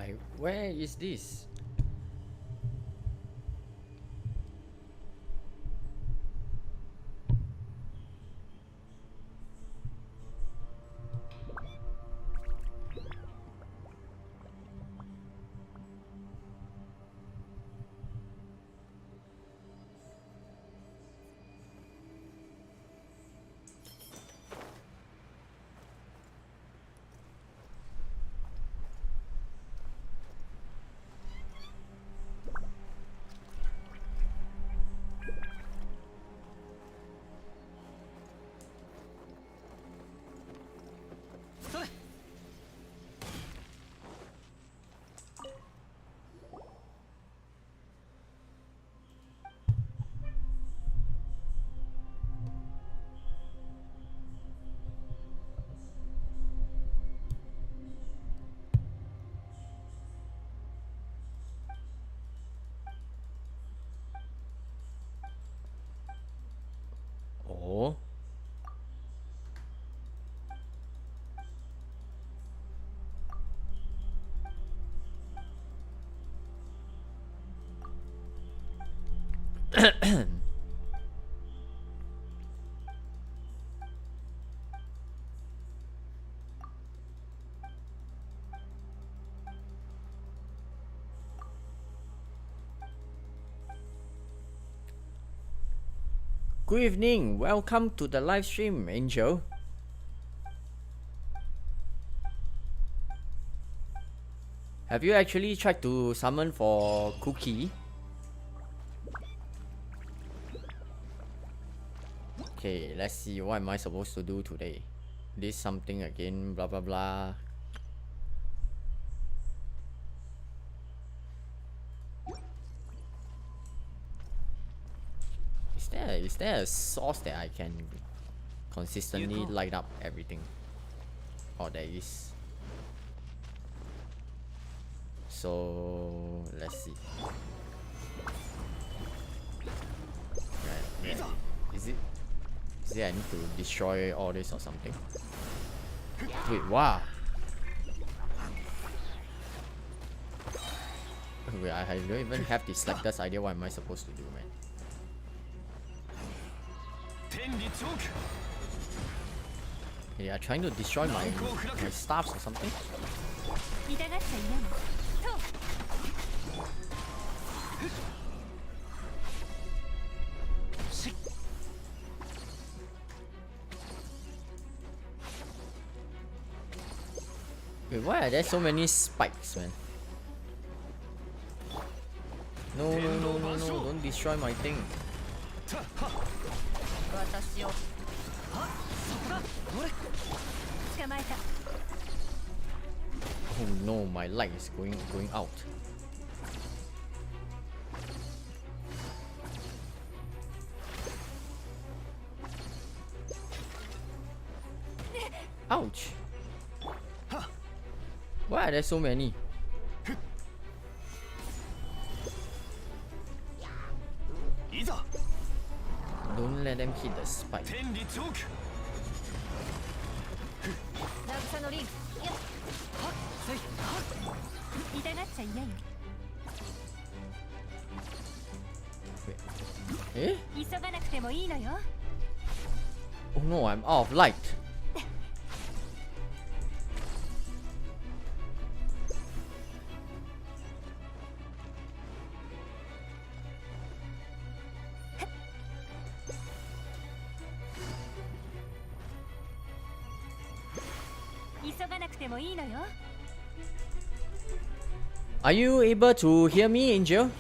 Like, where is this? Oh. Good evening, welcome to the live stream, Angel. Have you actually tried to summon for Cookie? Okay, let's see, what am I supposed to do today? This something again, blah blah blah. Is there a source that I can consistently light up everything? Oh, there is. So let's see. Right. Is it I need to destroy all this or something? Wait, wow. Wait, I don't even have the slightest idea what am I supposed to do, man. They are trying to destroy my staffs or something. Wait, why are there so many spikes, man? No, don't destroy my thing. Oh no, my light is going out. Ouch. Why are there so many? Don't let them hit the spike. Eh? Oh no, I'm out of light. Are you able to hear me, Angel?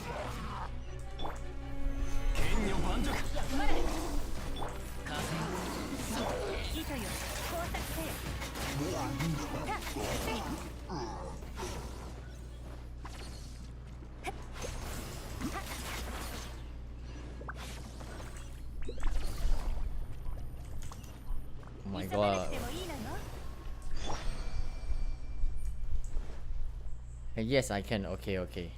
Oh my god. Yes, I can. Okay.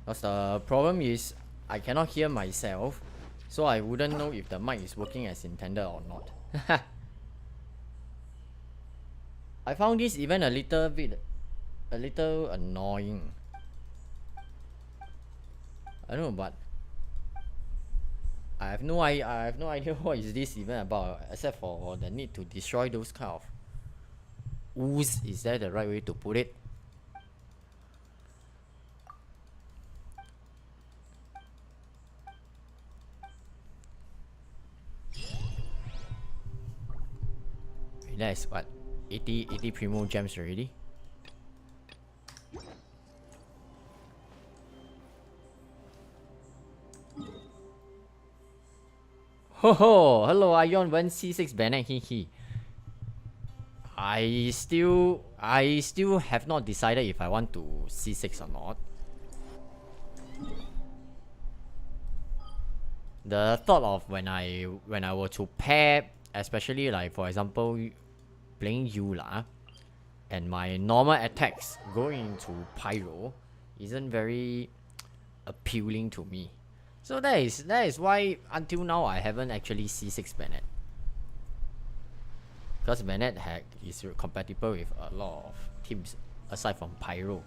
Because the problem is I cannot hear myself, so I wouldn't know if the mic is working as intended or not. I found this event a little bit a little annoying. I don't know, but I have no idea what is this even about, except for the need to destroy those kind of ooze. Is that the right way to put it? That is what, 80 primo gems already. Ho ho! Hello, Ion 1C6 Bennett. He. I still have not decided if I want to C6 or not. The thought of when I were to pair, especially like for example playing Eula, and my normal attacks going into Pyro isn't very appealing to me. So that is why until now I haven't actually C6 Bennett. Because Bennett is compatible with a lot of teams aside from Pyro.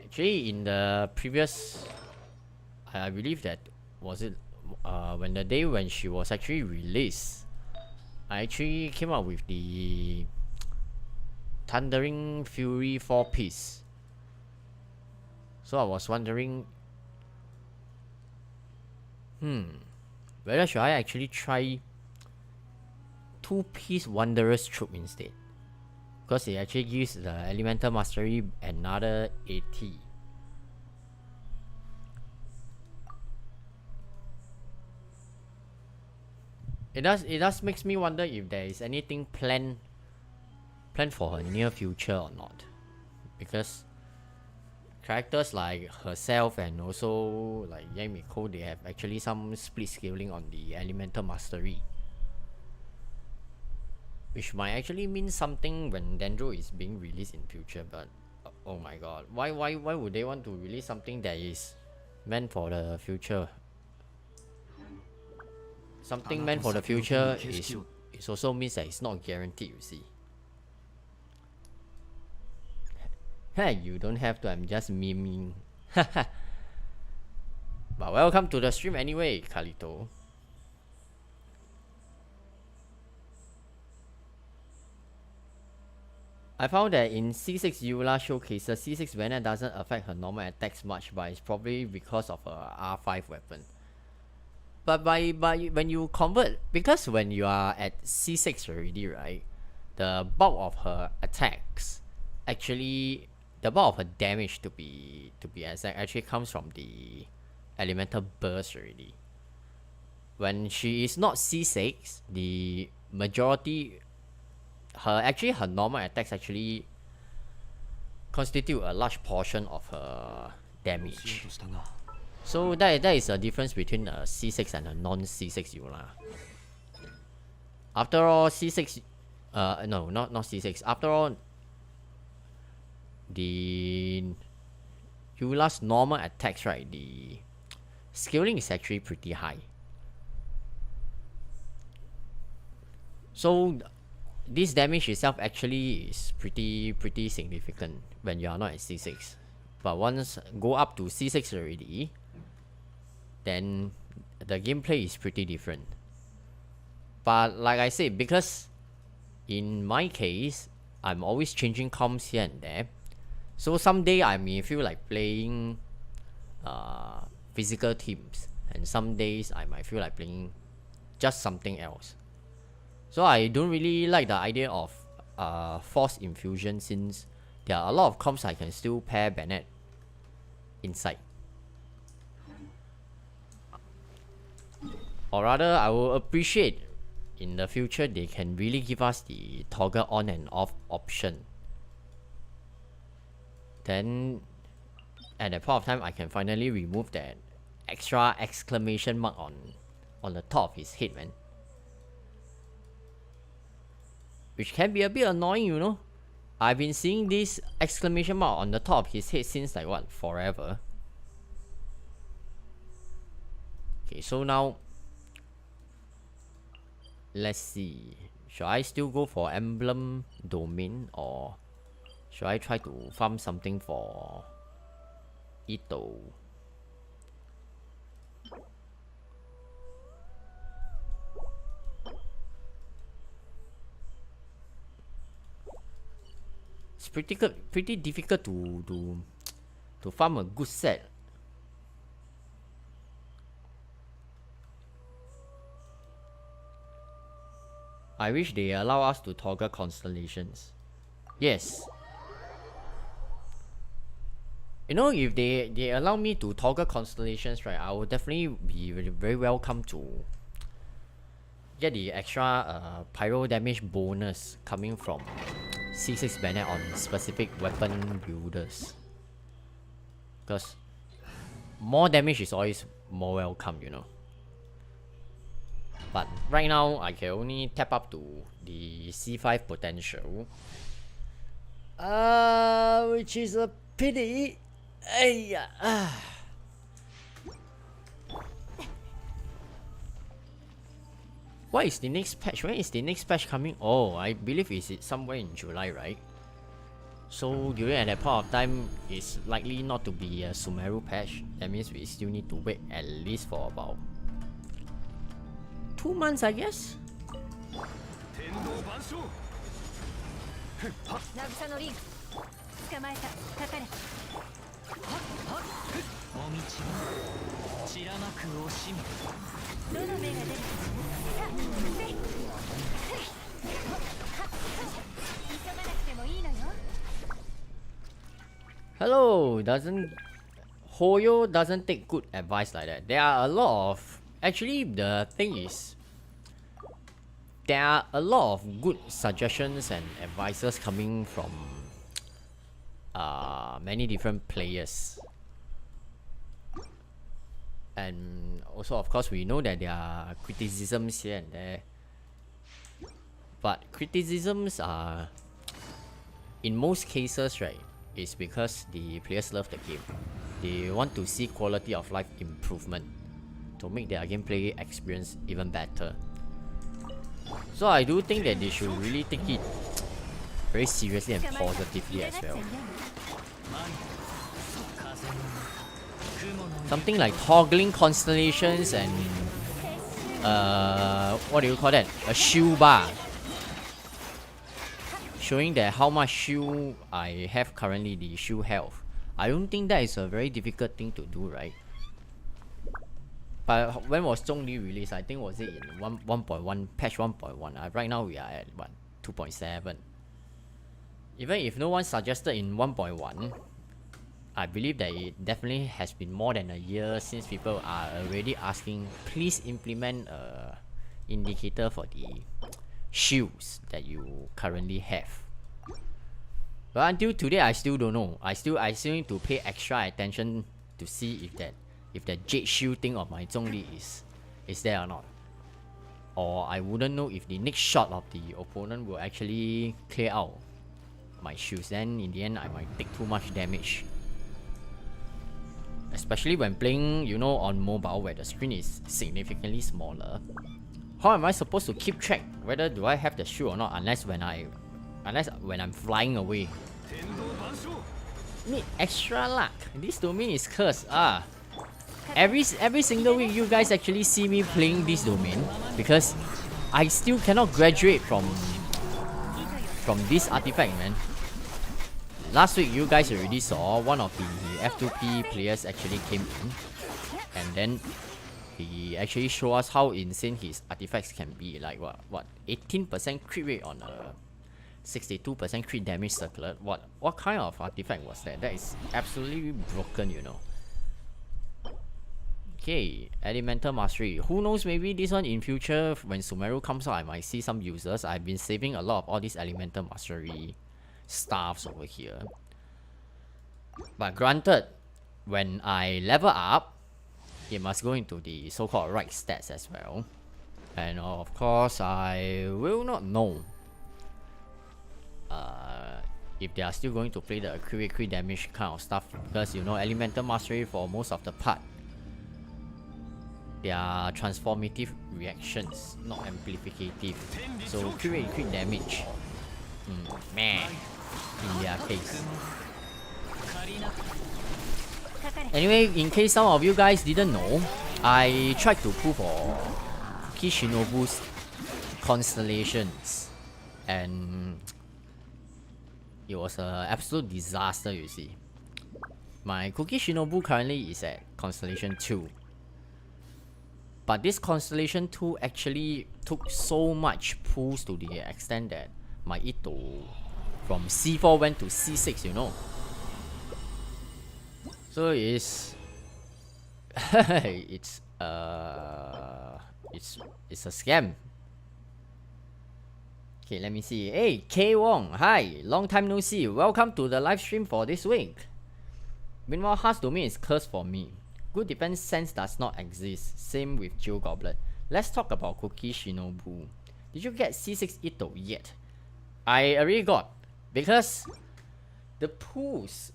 Actually, in the previous, I believe that was it when the day when she was actually released, I actually came up with the Thundering Fury 4-piece. So I was wondering, whether should I actually try 2-piece Wanderer's Troop instead? Because it actually gives the Elemental Mastery another 80. It does makes me wonder if there is anything planned for her near future or not. Because characters like herself and also like Yamiko, they have actually some split scaling on the Elemental Mastery, which might actually mean something when Dendro is being released in future. But oh my god, why would they want to release something that is meant for the future? Something meant for the future is also means that it's not guaranteed, you see. Hey, you don't have to, I'm just memeing. But welcome to the stream anyway, Kalito. I found that in C6 Eula showcases, C6 Venom doesn't affect her normal attacks much, but it's probably because of her R5 weapon. But when you convert, because when you are at C6 already, right, the bulk of her attacks, actually, the bulk of her damage to be exact, actually comes from the elemental burst already. When she is not C6, the majority, her normal attacks actually constitute a large portion of her damage. So that is a difference between a C6 and a non-C6 Eula. After all, C6, no, not C6. After all, the Eula's normal attacks, right, the scaling is actually pretty high. So this damage itself actually is pretty significant when you are not at C6. But once go up to C6 already, then the gameplay is pretty different. But like I said, because in my case, I'm always changing comps here and there. So someday I may feel like playing physical teams, and some days I might feel like playing just something else. So I don't really like the idea of Force Infusion, since there are a lot of comps I can still pair Bennett inside. Or rather, I will appreciate in the future they can really give us the toggle on and off option. Then at that point of time, I can finally remove that extra exclamation mark on the top of his head, man. Which can be a bit annoying, you know. I've been seeing this exclamation mark on the top of his head since like what, forever. Okay, so now Let's see. Should I still go for emblem domain, or should I try to farm something for Ito? It's pretty difficult to farm a good set. I wish they allow us to toggle constellations. Yes. You know, if they allow me to toggle constellations, right, I will definitely be very welcome to get the extra pyro damage bonus coming from C6 banner on specific weapon builders. Because more damage is always more welcome, you know. But right now, I can only tap up to the C5 potential. Which is a pity. What is the next patch? When is the next patch coming? Oh, I believe it's somewhere in July, right? So during at that point of time, it's likely not to be a Sumeru patch. That means we still need to wait at least for about 2 months, I guess. Hello, Hoyo doesn't take good advice like that. There are a lot of, actually the thing is, there are a lot of good suggestions and advices coming from many different players. And also, of course, we know that there are criticisms here and there. But criticisms are, in most cases, right, is because the players love the game. They want to see quality of life improvement to make their gameplay experience even better. So I do think that they should really take it very seriously and positively as well. Something like toggling constellations and what do you call that? A shield bar. Showing that how much shield I have currently, the shield health. I don't think that is a very difficult thing to do, right? But when was Zhongli released? I think was it in 1.1 patch 1.1. Right now we are at what, 2.7. Even if no one suggested in 1.1, I believe that it definitely has been more than a year since people are already asking, please implement a indicator for the shields that you currently have. But until today, I still don't know. I still need to pay extra attention to see if that jade shield thing of my Zhongli is there or not. Or I wouldn't know if the next shot of the opponent will actually clear out my shields. Then in the end, I might take too much damage. Especially when playing, you know, on mobile where the screen is significantly smaller. How am I supposed to keep track whether do I have the shield or not unless when I'm flying away? Need extra luck. This domain is cursed. Every single week you guys actually see me playing this domain because I still cannot graduate from this artifact, man. Last week you guys already saw one of the F2P players actually came in, and then he actually showed us how insane his artifacts can be. Like what 18% crit rate on a 62% crit damage circlet. What kind of artifact was that? That is absolutely broken, you know. Okay, Elemental Mastery. Who knows, maybe this one in future when Sumeru comes out I might see some users. I've been saving a lot of all these Elemental Mastery stuffs over here. But granted, when I level up, it must go into the so-called right stats as well. And of course, I will not know if they are still going to play the crit damage kind of stuff, because you know, Elemental Mastery for most of the part are transformative reactions, not amplificative. So crit rate, crit damage. Meh. In their case. Anyway, in case some of you guys didn't know, I tried to pull for Kishinobu's constellations, and it was an absolute disaster, you see. My Kuki Shinobu currently is at Constellation 2. But this Constellation 2 actually took so much pulls to the extent that my Ito from C4 went to C6, you know. So it's it's a scam. Okay, let me see. Hey, K Wong, hi, long time no see. Welcome to the live stream for this week. Meanwhile, Heart's Domain is cursed for me. Good defense sense does not exist. Same with Geo Goblet. Let's talk about Kuki Shinobu. Did you get C6 Ito yet? I already got, because the pools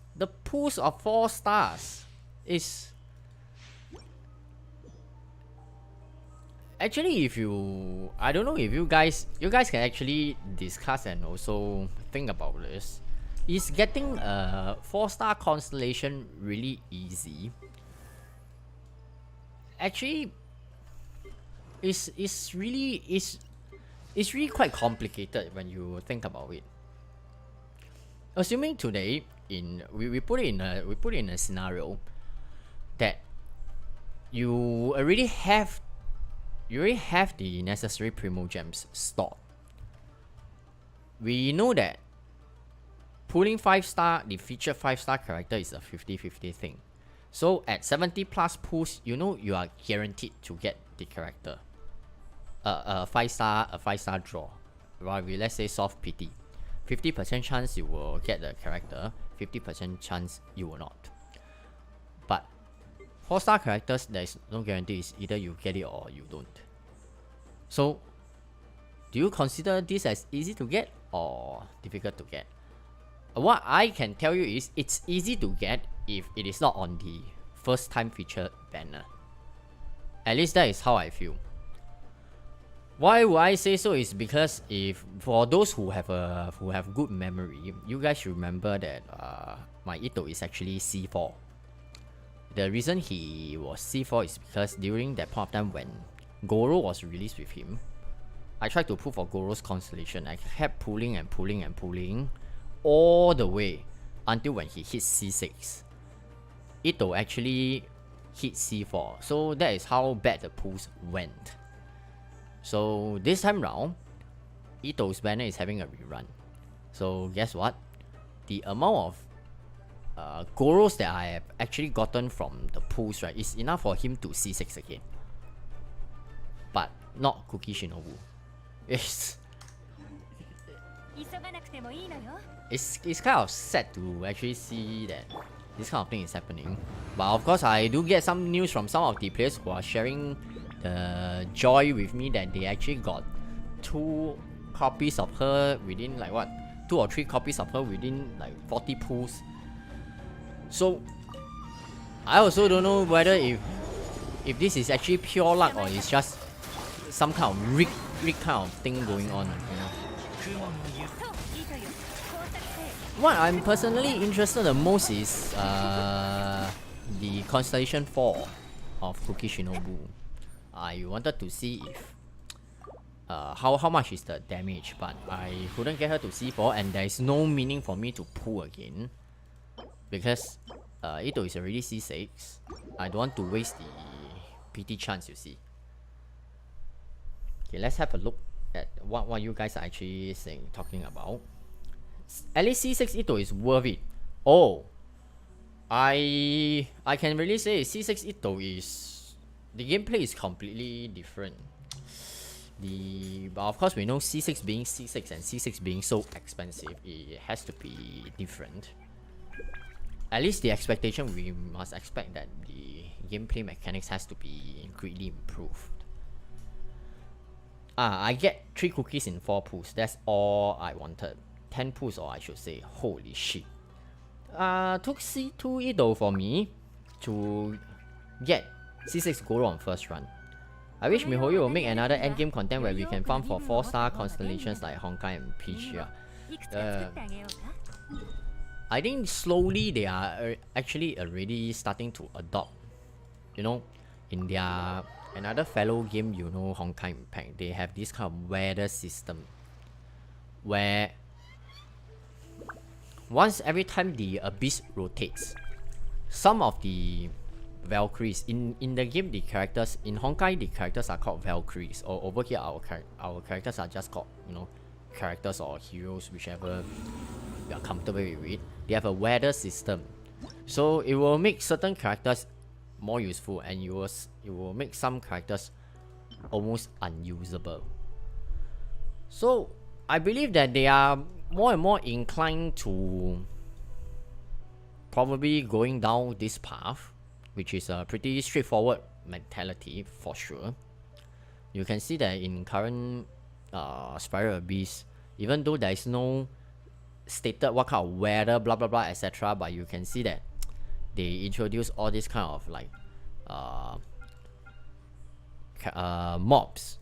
of 4 stars is actually, if you, I don't know if you guys can actually discuss and also think about this. Is getting a 4-star constellation really easy? Actually, it's really quite complicated when you think about it. Assuming today, we put it in a scenario that you already have the necessary primo gems stored. We know that pulling 5-star, the featured 5-star character is a 50-50 thing. So at 70 plus pulls, you know you are guaranteed to get the character. A 5-star draw. While we, let's say, soft PT, 50% chance you will get the character, 50% chance you will not. But 4-star characters, there is no guarantee. It's either you get it or you don't. So do you consider this as easy to get or difficult to get? What I can tell you is it's easy to get if it is not on the first time featured banner. At least that is how I feel. Why would I say so is because if for those who have good memory, you guys should remember that my Ito is actually C4. The reason he was C4 is because during that point of time when Goro was released with him, I tried to pull for Goro's constellation. I kept pulling and pulling and pulling all the way until when he hit C6. Ito actually hit C4. So that is how bad the pulls went. So this time round, Ito's banner is having a rerun. So guess what? The amount of Goros that I have actually gotten from the pulls, right, is enough for him to C6 again. But not Kuki Shinobu. It's kind of sad to actually see that this kind of thing is happening. But of course, I do get some news from some of the players who are sharing the joy with me that they actually got 2 copies of her within like what? 2 or 3 copies of her within like 40 pulls. So I also don't know whether if this is actually pure luck or it's just some kind of rigged kind of thing going on, you know. What I'm personally interested the most is the Constellation 4 of Kuki Shinobu. I wanted to see if how much is the damage, but I couldn't get her to C4 and there is no meaning for me to pull again because Ito is already C6. I don't want to waste the PT chance, you see. Okay, let's have a look at what you guys are actually talking about. At least C6 Ito is worth it. Oh, I can really say C6 Ito is, the gameplay is completely different. But of course we know C6 being C6 and C6 being so expensive, it has to be different. At least the expectation, we must expect that the gameplay mechanics has to be greatly improved. I get 3 cookies in 4 pulls. That's all I wanted. 10 pulls, or I should say, holy shit. Took C2 Ido for me to get C6 Goro on first run. I wish MiHoYo will make another endgame content where we can farm for 4-star constellations like Honkai and Peach. I think slowly they are actually already starting to adopt, you know, in their another fellow game, you know, Honkai Impact, they have this kind of weather system where once every time the abyss rotates, some of the Valkyries in the game, the characters in Honkai, the characters are called Valkyries, or over here our characters are just called, you know, characters or heroes, whichever you are comfortable with. They have a weather system, so it will make certain characters more useful, and it will make some characters almost unusable. So I believe that they are more and more inclined to probably going down this path, which is a pretty straightforward mentality for sure. You can see that in current Spiral Abyss, even though there is no stated what kind of weather, blah blah blah, etc., but you can see that they introduce all this kind of like mobs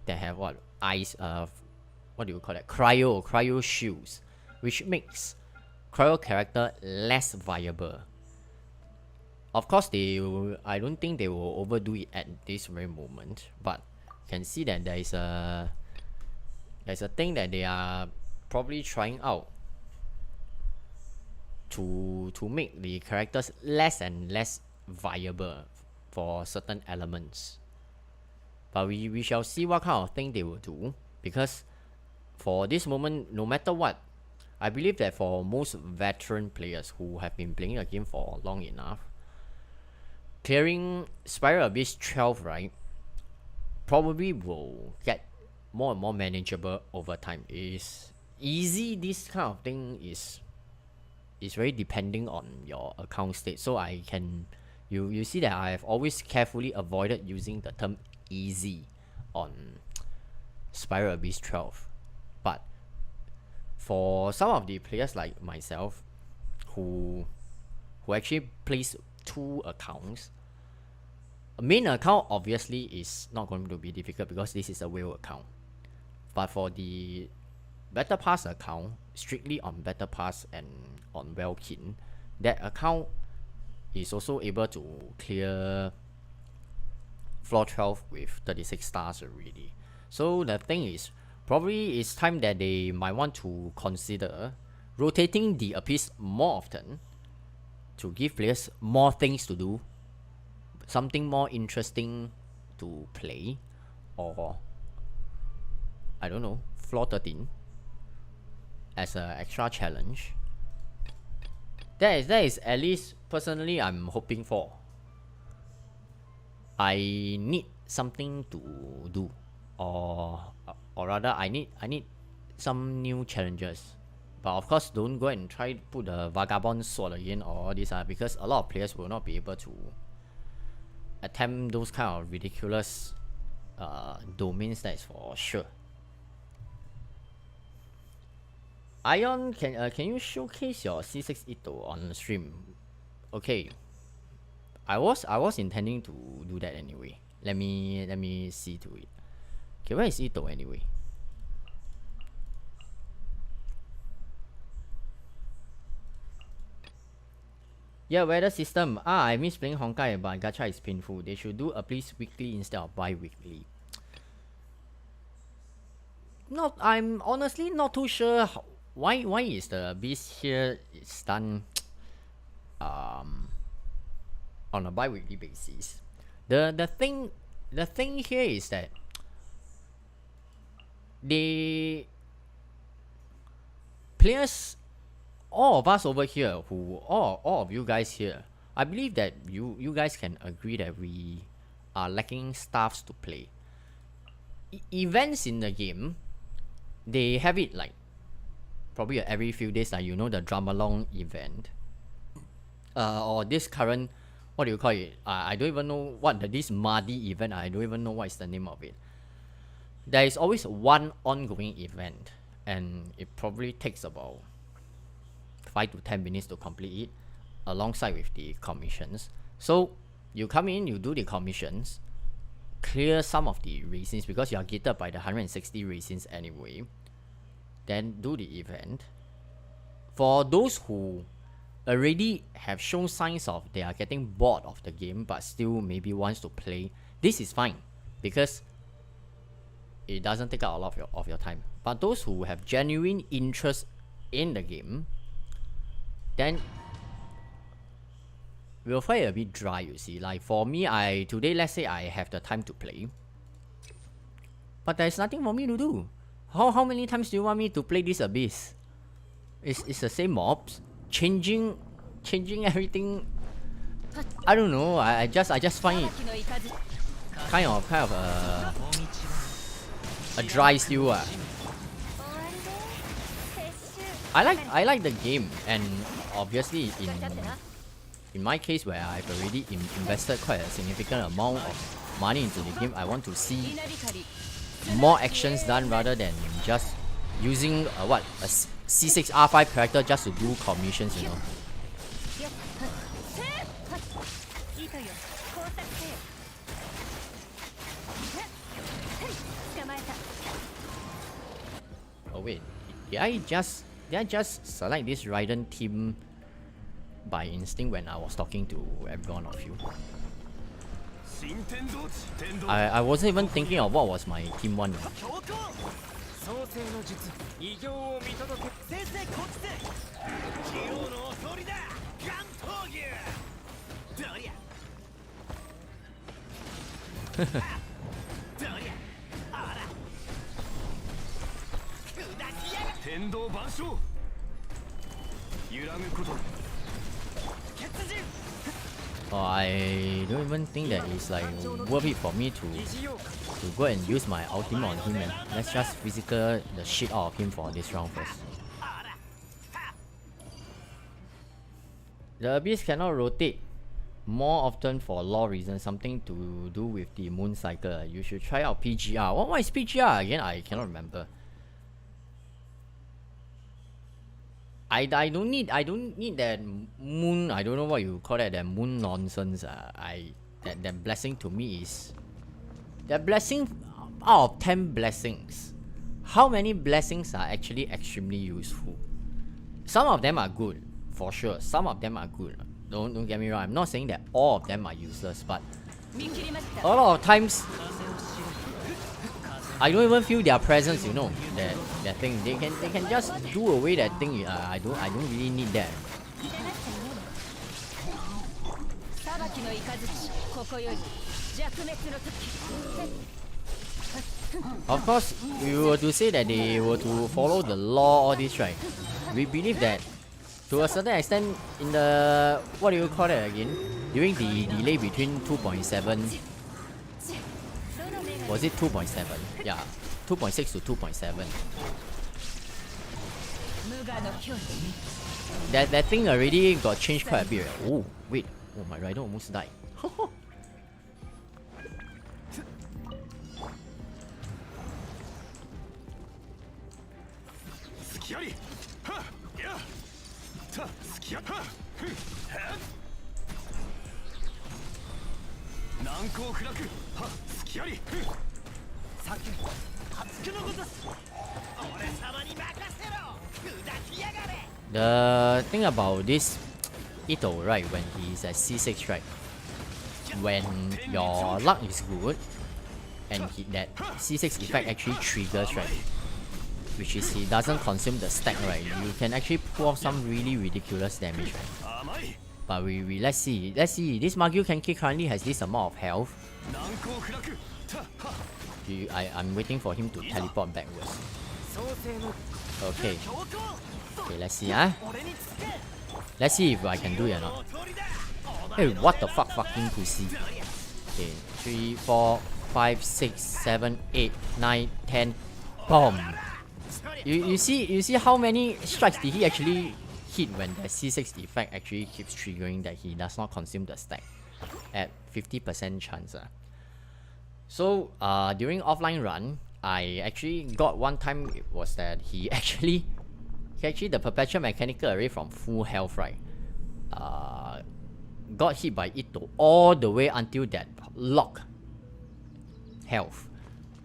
that have what ice, what do you call that, cryo shields, which makes cryo character less viable. Of course, I don't think they will overdo it at this very moment, but can see that there's a thing that they are probably trying out to make the characters less and less viable for certain elements. But we shall see what kind of thing they will do, because for this moment, no matter what, I believe that for most veteran players who have been playing a game for long enough, clearing Spiral Abyss 12, right, probably will get more and more manageable over time. Is easy, this kind of thing is very depending on your account state. So I can you see that I have always carefully avoided using the term easy on Spiral Abyss 12. But for some of the players like myself who actually plays 2 accounts, a main account obviously is not going to be difficult because this is a whale account. But for the Battle Pass account, strictly on Battle Pass and on Welkin, that account is also able to clear floor 12 with 36 stars already. So the thing is, probably it's time that they might want to consider rotating the Abyss more often to give players more things to do, something more interesting to play, or I don't know, floor 13 as an extra challenge. That is at least personally I'm hoping for. I need something to do, or rather I need some new challenges. But of course, don't go and try to put the Vagabond Sword again or all this, because a lot of players will not be able to attempt those kind of ridiculous domains, that is for sure. Ion, can you showcase your C6 Ito on the stream? Okay, I was intending to do that anyway. Let me see to it. Okay, where is Ito anyway? Yeah, weather system. I miss playing Honkai, but gacha is painful. They should do a please weekly instead of bi-weekly. I'm honestly not too sure why is the beast here is done on a bi-weekly basis. The thing here is that the players, all of us over here, all of you guys here, I believe that you guys can agree that we are lacking staffs to play. Events in the game, they have it like probably every few days, like, you know, the Dramalong event, or this current, what do you call it? I don't even know what this muddy event. I don't even know what is the name of it. There is always one ongoing event, and it probably takes about 5 to 10 minutes to complete it, alongside with the commissions. So you come in, you do the commissions, clear some of the resins because you are gated by the 160 resins anyway. Then do the event. For those who already have shown signs of they are getting bored of the game but still maybe wants to play, this is fine because it doesn't take out a lot of your time. But those who have genuine interest in the game, then we'll find it a bit dry, you see. Like for me, today let's say I have the time to play, but there's nothing for me to do. How many times do you want me to play this Abyss? It's the same mobs, changing everything. I don't know. I just find it kind of a dry stew. I like the game, and obviously in my case where I've already invested quite a significant amount of money into the game, I want to see more actions done rather than just using a C6 R5 character just to do commissions, you know. Oh wait, did I just select this Raiden team by instinct when I was talking to every one of you? I wasn't even thinking of what was my team 1. Oh, I don't even think that it's like worth it for me to go and use my ultimate on him, man. Let's just physical the shit out of him for this round first. The Abyss cannot rotate more often for lore reasons, something to do with the moon cycle. You should try out PGR. What is PGR again? I cannot remember. I don't need that moon. I don't know what you call that. That moon nonsense. That blessing to me is that blessing out of 10 blessings. How many blessings are actually extremely useful? Some of them are good, for sure. Some of them are good. Don't get me wrong. I'm not saying that all of them are useless, but a lot of times I don't even feel their presence, you know, that thing. They can just do away that thing. I don't really need that. Of course, we were to say that they were to follow the law, all this, right? We believe that to a certain extent in the, what do you call that again? During the delay between 2.7, was it 2.7? Yeah, 2.6 to 2.7. That thing already got changed quite a bit. Oh wait, oh my rider almost died. The thing about this Ito, right, when he's at C6, right, when your luck is good and that C6 effect actually triggers, right, which is he doesn't consume the stack, right, you can actually pull off some really ridiculous damage, right? But let's see. This Magyu Kenki currently has this amount of health. I'm waiting for him to teleport backwards. Okay, let's see, let's see if I can do it or not. Hey, what the fucking pussy. Okay, 3, 4, 5, 6, 7, 8, 9, 10. Boom. You see how many strikes did he actually hit when the C6 effect actually keeps triggering that he does not consume the stack at 50% chance. So during offline run, I actually got one time, it was that he actually the perpetual mechanical array from full health, right, got hit by Ito all the way until that lock health.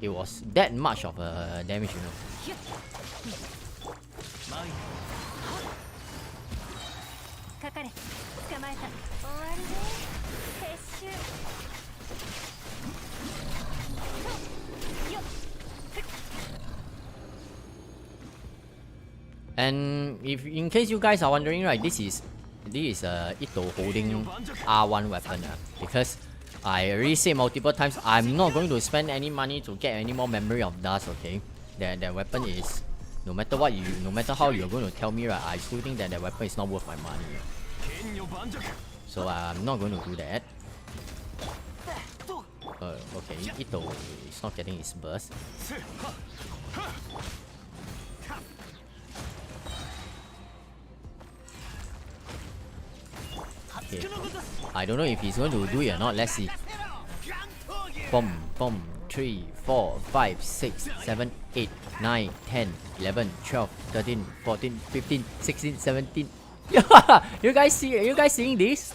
It was that much of a damage, you know. And if in case you guys are wondering, right, this is Ito holding R1 weapon, because I already said multiple times I'm not going to spend any money to get any more memory of dust. Okay, that weapon is, no matter what you, no matter how you're going to tell me, right, I still think that weapon is not worth my money. So I'm not going to do that. Okay, Ito is not getting his burst. Okay. I don't know if he's going to do it or not. Let's see. Boom, boom. 3, 4, 5, 6, 7, 8, 9, 10, 11, 12, 13, 14, 15, 16, 17. You guys seeing this?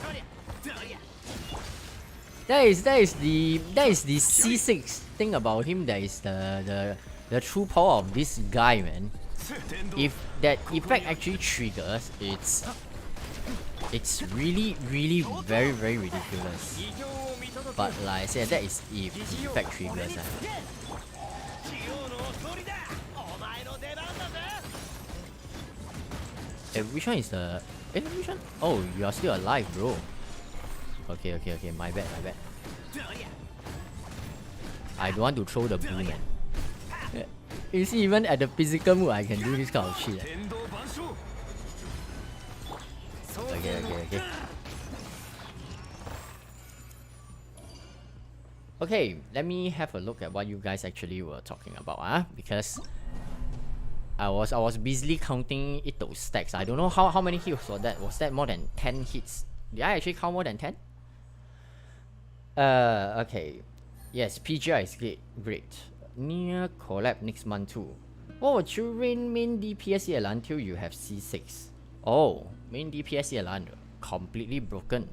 That is the C6 thing about him. That is the true power of this guy, man. If that effect actually triggers, it's really very ridiculous. But like I said, that is if the effect triggers. Which one is the... which one? Oh, you are still alive, bro. Okay, my bad. I don't want to throw the boom, man. You see, even at the physical move, I can do this kind of shit. Okay. Okay, let me have a look at what you guys actually were talking about, because I was busily counting Ito's stacks. I don't know how many hits was that. Was that more than 10 hits? Did I actually count more than 10? Okay. Yes, PGI is great. Near collab next month too. What would you rain main DPS ELAN until you have C6? Oh, main DPS ELAN completely broken.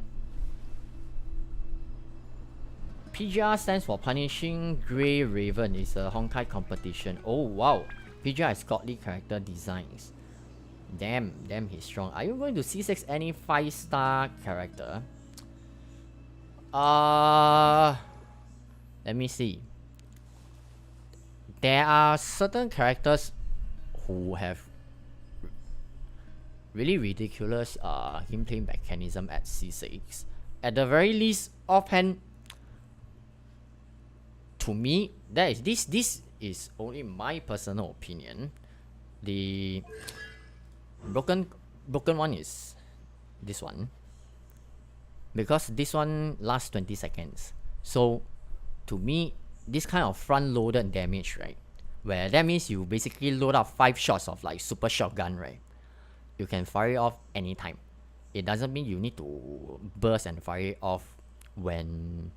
PGR stands for Punishing Grey Raven. It's a Honkai competition. Oh wow. PGR is godly character designs. Damn, he's strong. Are you going to C6 any 5-star character? Let me see. There are certain characters who have really ridiculous gameplay mechanism at C6. At the very least, offhand, to me, this is only my personal opinion. The broken one is this one, because this one lasts 20 seconds. So to me, this kind of front-loaded damage, right, where that means you basically load up 5 shots of like super shotgun, right? You can fire it off anytime. It doesn't mean you need to burst and fire it off when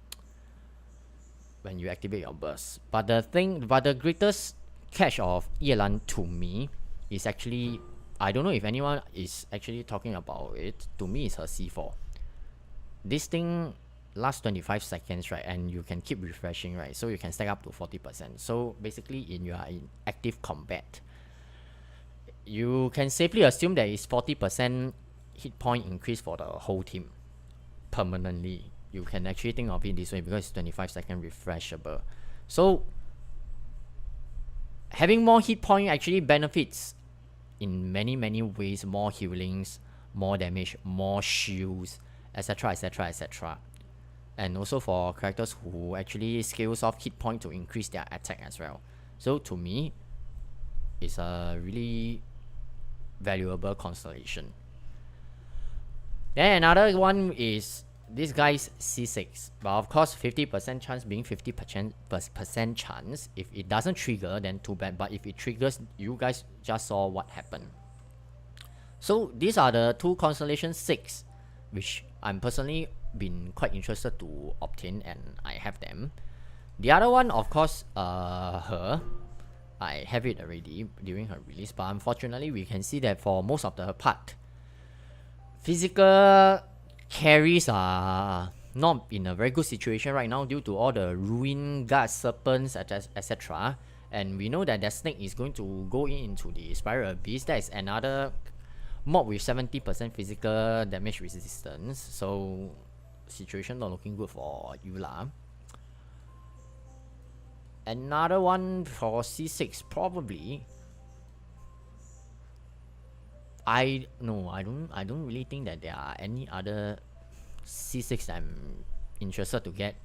you activate your burst. But the greatest catch of Yelan to me is actually, I don't know if anyone is actually talking about it. To me, it's her C4. This thing lasts 25 seconds, right? And you can keep refreshing, right? So you can stack up to 40%. So basically, you are in active combat, you can safely assume that it's 40% hit point increase for the whole team permanently. You can actually think of it this way because it's 25-second refreshable. So having more hit point actually benefits in many ways. More healings, more damage, more shields, etc. And also for characters who actually scales off hit point to increase their attack as well. So to me, it's a really valuable constellation. Then another one is this guy's C6, but of course 50% chance being 50% chance. If it doesn't trigger, then too bad, but if it triggers, you guys just saw what happened. So these are the two Constellation 6 which I'm personally been quite interested to obtain, and I have them. The other one, of course, her, I have it already during her release, but unfortunately we can see that for most of the part, physical carries are not in a very good situation right now due to all the ruin guard serpents, etc. And we know that that snake is going to go into the spiral abyss. That is another mob with 70% physical damage resistance. So situation not looking good for Eula. Another one for C6 probably. I don't really think that there are any other C6 that I'm interested to get.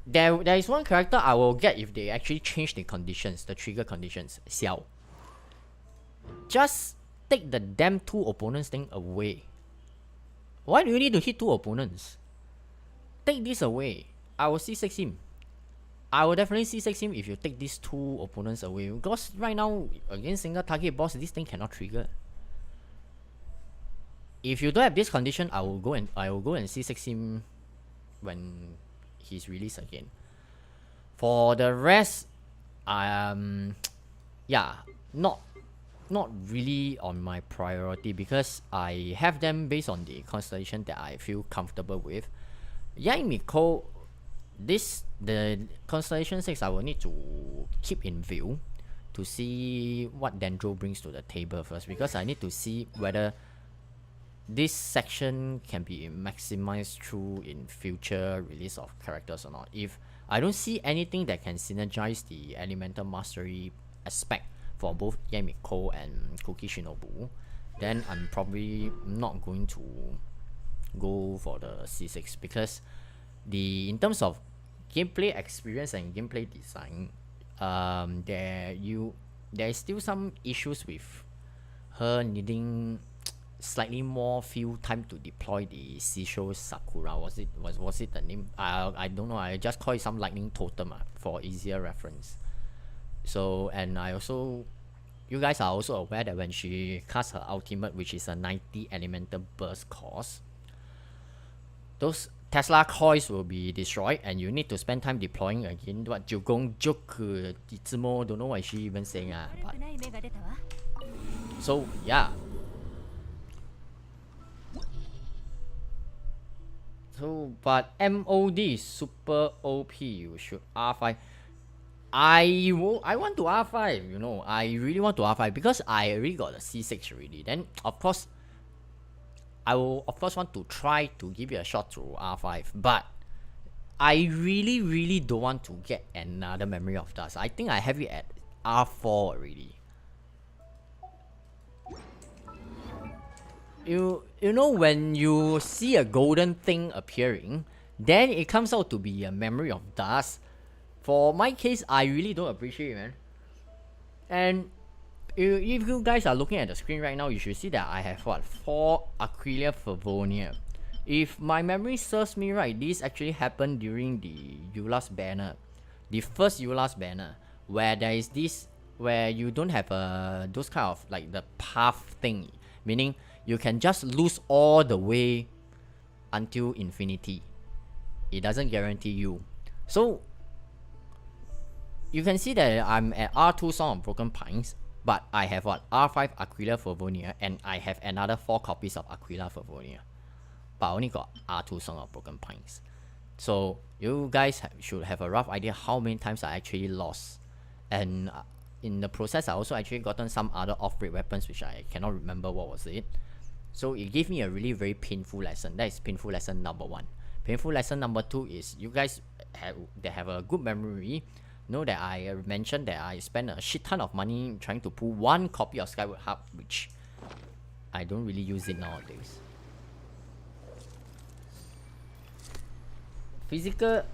There is one character I will get if they actually change the conditions, the trigger conditions. Xiao. Just take the damn 2 opponents thing away. Why do you need to hit 2 opponents? Take this away. I will C6 him. I will definitely C6 him if you take these 2 opponents away. Because right now, against single target boss, this thing cannot trigger. If you don't have this condition, I will go and C6 him when he's released again. For the rest, yeah, not really on my priority because I have them based on the constellation that I feel comfortable with. Yaimiko, the constellation 6 I will need to keep in view to see what Dendro brings to the table first, because I need to see whether this section can be maximized through in future release of characters or not. If I don't see anything that can synergize the elemental mastery aspect for both Yamiko and Koki Shinobu, then I'm probably not going to go for the C6, because in terms of gameplay experience and gameplay design, there is still some issues with her needing slightly more field time to deploy the Seisho Sakura. Was it the name? I don't know. I just call it some lightning totem for easier reference. So, and you guys are also aware that when she casts her ultimate, which is a 90 elemental burst cost, those Tesla coils will be destroyed and you need to spend time deploying again. What Jugong Joku Itsumo, don't know what she even saying. But so yeah. So, but MOD is super OP. You should R5. I want to R5. You know, I really want to R5 because I already got a C6 already. Then of course, I will of course want to try to give it a shot to R5. But I really don't want to get another Memory of Dust. I think I have it at R4 already. You know, when you see a golden thing appearing, then it comes out to be a Memory of Dust. For my case, I really don't appreciate it, man. And if you guys are looking at the screen right now, you should see that I have 4 Aquilia Fervonia. If my memory serves me right, this actually happened during the Eula's banner, the first Eula's banner, where there is this, where you don't have those kind of like the path thing, meaning you can just lose all the way until infinity. It doesn't guarantee you. So you can see that I'm at R2 Song of Broken Pines, but I have R5 Aquila Fervonia, and I have another 4 copies of Aquila Fervonia, but I only got R2 Song of Broken Pines. So you guys should have a rough idea how many times I actually lost. And in the process, I also actually gotten some other off-grid weapons which I cannot remember what was it. So it gave me a really very painful lesson. That is painful lesson number 1. Painful lesson number 2 is you guys have a good memory. Know that I mentioned that I spent a shit ton of money trying to pull 1 copy of Skyward Hub, which I don't really use it nowadays. Physical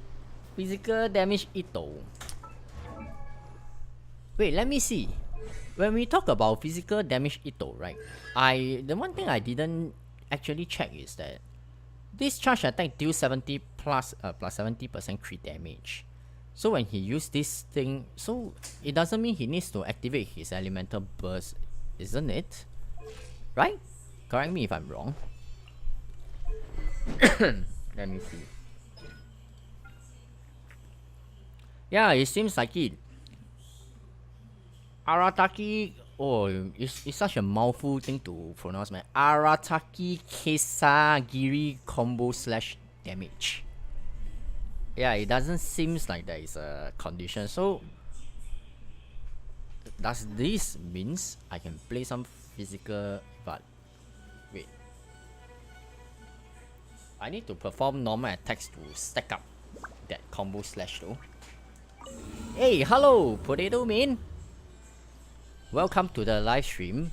damage Ito. Wait, let me see. When we talk about physical damage Ito, right? The one thing I didn't actually check is that this charge attack deals 70 plus 70% crit damage. So when he used this thing, so it doesn't mean he needs to activate his elemental burst, isn't it? Right? Correct me if I'm wrong. Let me see. Yeah, it seems like it. Arataki, oh, it's such a mouthful thing to pronounce, man. Arataki Kesagiri combo slash damage. Yeah, it doesn't seems like there is a condition. So does this means I can play some physical, but wait, I need to perform normal attacks to stack up that combo slash though. Hey, hello, Potato Man. Welcome to the live stream.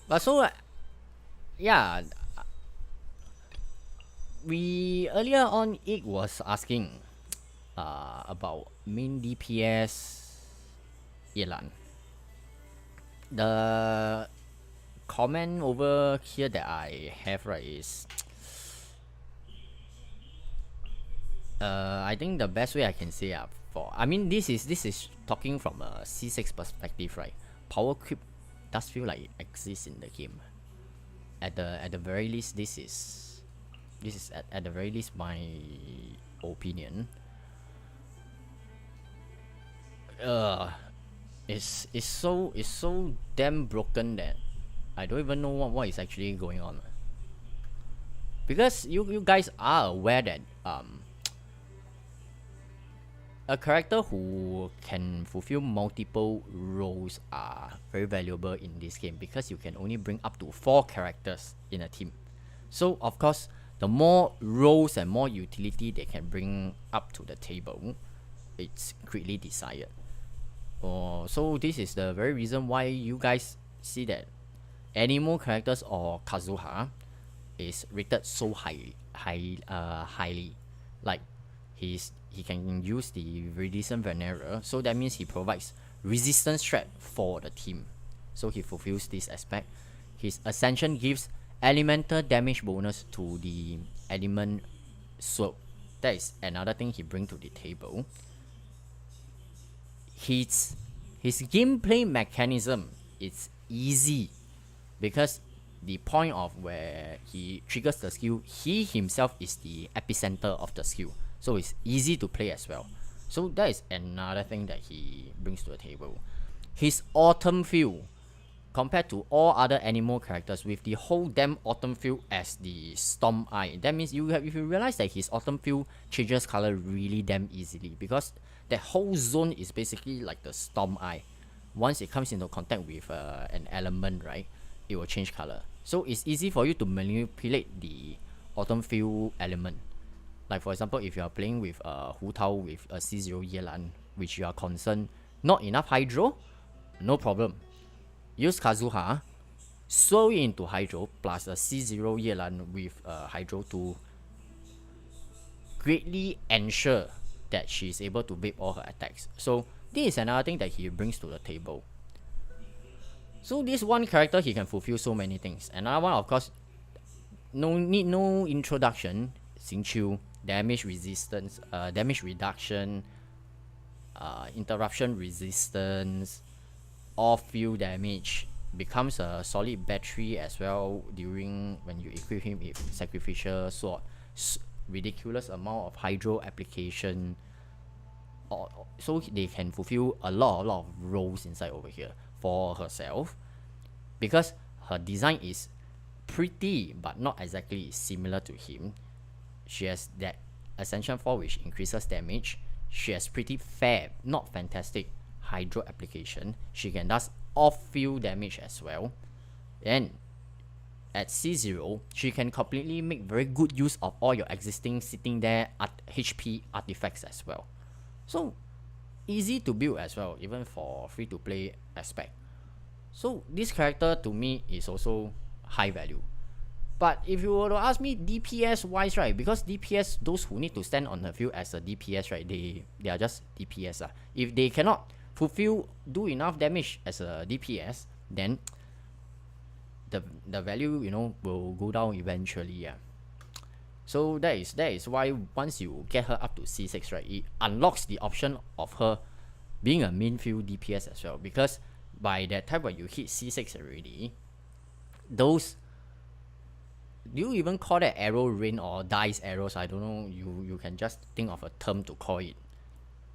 But so, yeah, we earlier on it was asking about main DPS Yelan. The comment over here that I have right is I think the best way I can say for I mean this is talking from a C6 perspective, right? Power creep does feel like it exists in the game. At the very least, this is at the very least my opinion. It's so damn broken that I don't even know what is actually going on. Because you guys are aware that a character who can fulfill multiple roles are very valuable in this game, because you can only bring up to 4 characters in a team. So of course, the more roles and more utility they can bring up to the table, it's greatly desired. So this is the very reason why you guys see that animal characters or Kazuha is rated so highly. Like he can use the Redison Venera, so that means he provides resistance threat for the team. So he fulfills this aspect. His Ascension gives elemental damage bonus to the element sword. That is another thing he brings to the table. His gameplay mechanism is easy, because the point of where he triggers the skill, he himself is the epicenter of the skill, so it's easy to play as well. So that is another thing that he brings to the table. His autumn field, compared to all other animal characters, with the whole damn autumn field as the storm eye. That means if you realize that his autumn field changes color really damn easily, because that whole zone is basically like the storm eye. Once it comes into contact with an element, right, it will change color. So it's easy for you to manipulate the autumn field element. Like for example, if you are playing with Hu Tao with a C0 Yelan, which you are concerned not enough hydro, no problem. Use Kazuha, slow it into hydro plus a C0 Yelan with hydro to greatly ensure that she is able to whip all her attacks. So this is another thing that he brings to the table. So this one character, he can fulfill so many things. Another one, of course, no introduction. Xingqiu, damage resistance, damage reduction, interruption resistance, off field damage, becomes a solid battery as well during when you equip him with sacrificial sword. Ridiculous amount of hydro application. So they can fulfill a lot of roles inside over here for herself, because her design is pretty but not exactly similar to him. She has that Ascension 4 which increases damage. She has pretty fair, not fantastic, hydro application. She can does off-field damage as well. And at C0, she can completely make very good use of all your existing sitting there HP artifacts as well. So easy to build as well, even for free to play aspect. So this character to me is also high value. But if you were to ask me DPS wise, right, because DPS, those who need to stand on the field as a DPS, right, they are just DPS. If they cannot do enough damage as a DPS, then the value, will go down eventually. So that is why once you get her up to C6, right, it unlocks the option of her being a main field DPS as well. Because by that time when you hit C6 already, those, do you even call that arrow rain or dice arrows? I don't know. You can just think of a term to call it.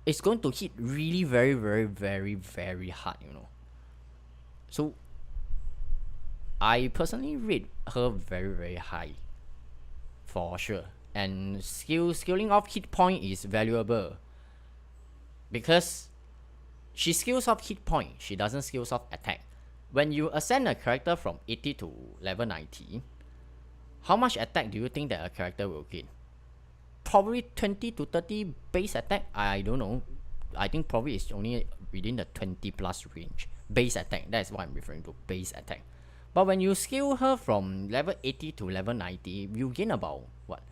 It's going to hit really very, very, very, very hard, So I personally rate her very, very high, for sure. And scaling off hit point is valuable because she skills off hit point, she doesn't skills off attack. When you ascend a character from 80 to level 90, how much attack do you think that a character will gain? Probably 20 to 30 base attack. I don't know. I think probably it's only within the 20 plus range. Base attack, that's what I'm referring to, base attack. But when you scale her from level 80 to level 90, you gain about what,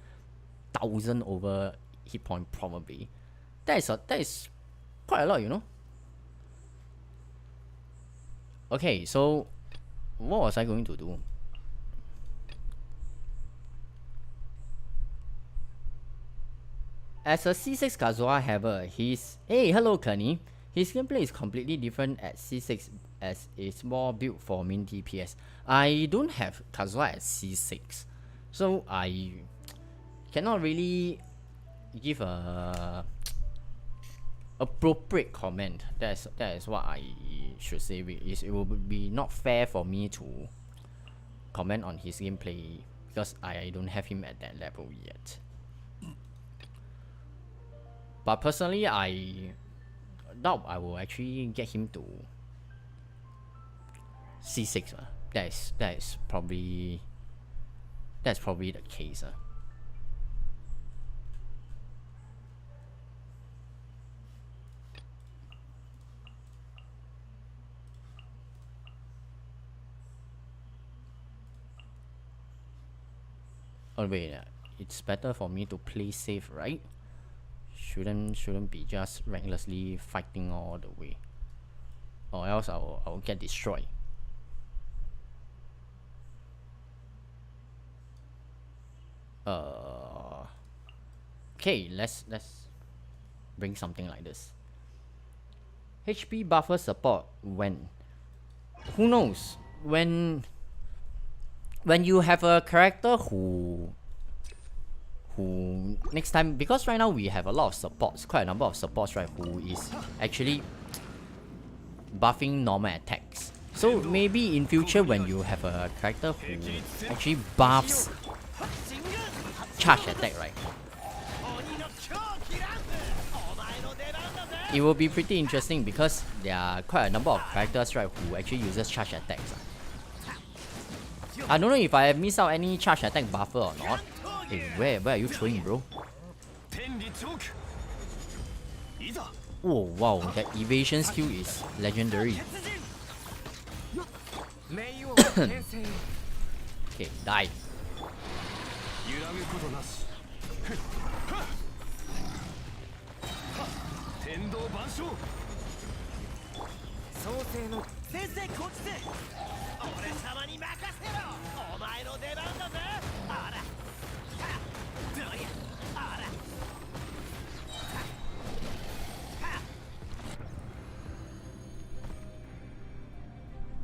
1000 over hit point probably. That is quite a lot, you know. Okay, so what was I going to do? As a C6 Kazuha haver, hello Kenny. His gameplay is completely different at C6 as it's more built for main DPS. I don't have Kazuha at C6, so I cannot really give a appropriate comment. That is what I should say. It will be not fair for me to comment on his gameplay because I don't have him at that level yet. But personally, I doubt I will actually get him to C6. That's probably the case. Oh wait, it's better for me to play safe, right? Shouldn't be just recklessly fighting all the way, or else I'll get destroyed. Okay, let's bring something like this. HP buffer support when? Who knows? When you have a character who next time, because right now we have a lot of supports, quite a number of supports, right, who is actually buffing normal attacks. So maybe in future when you have a character who actually buffs charge attack, right, it will be pretty interesting because there are quite a number of characters, right, who actually uses charge attacks. I don't know if I have missed out any charge attack buffer or not. Hey, where are you throwing, bro? Oh wow, that evasion skill is legendary. Okay, die.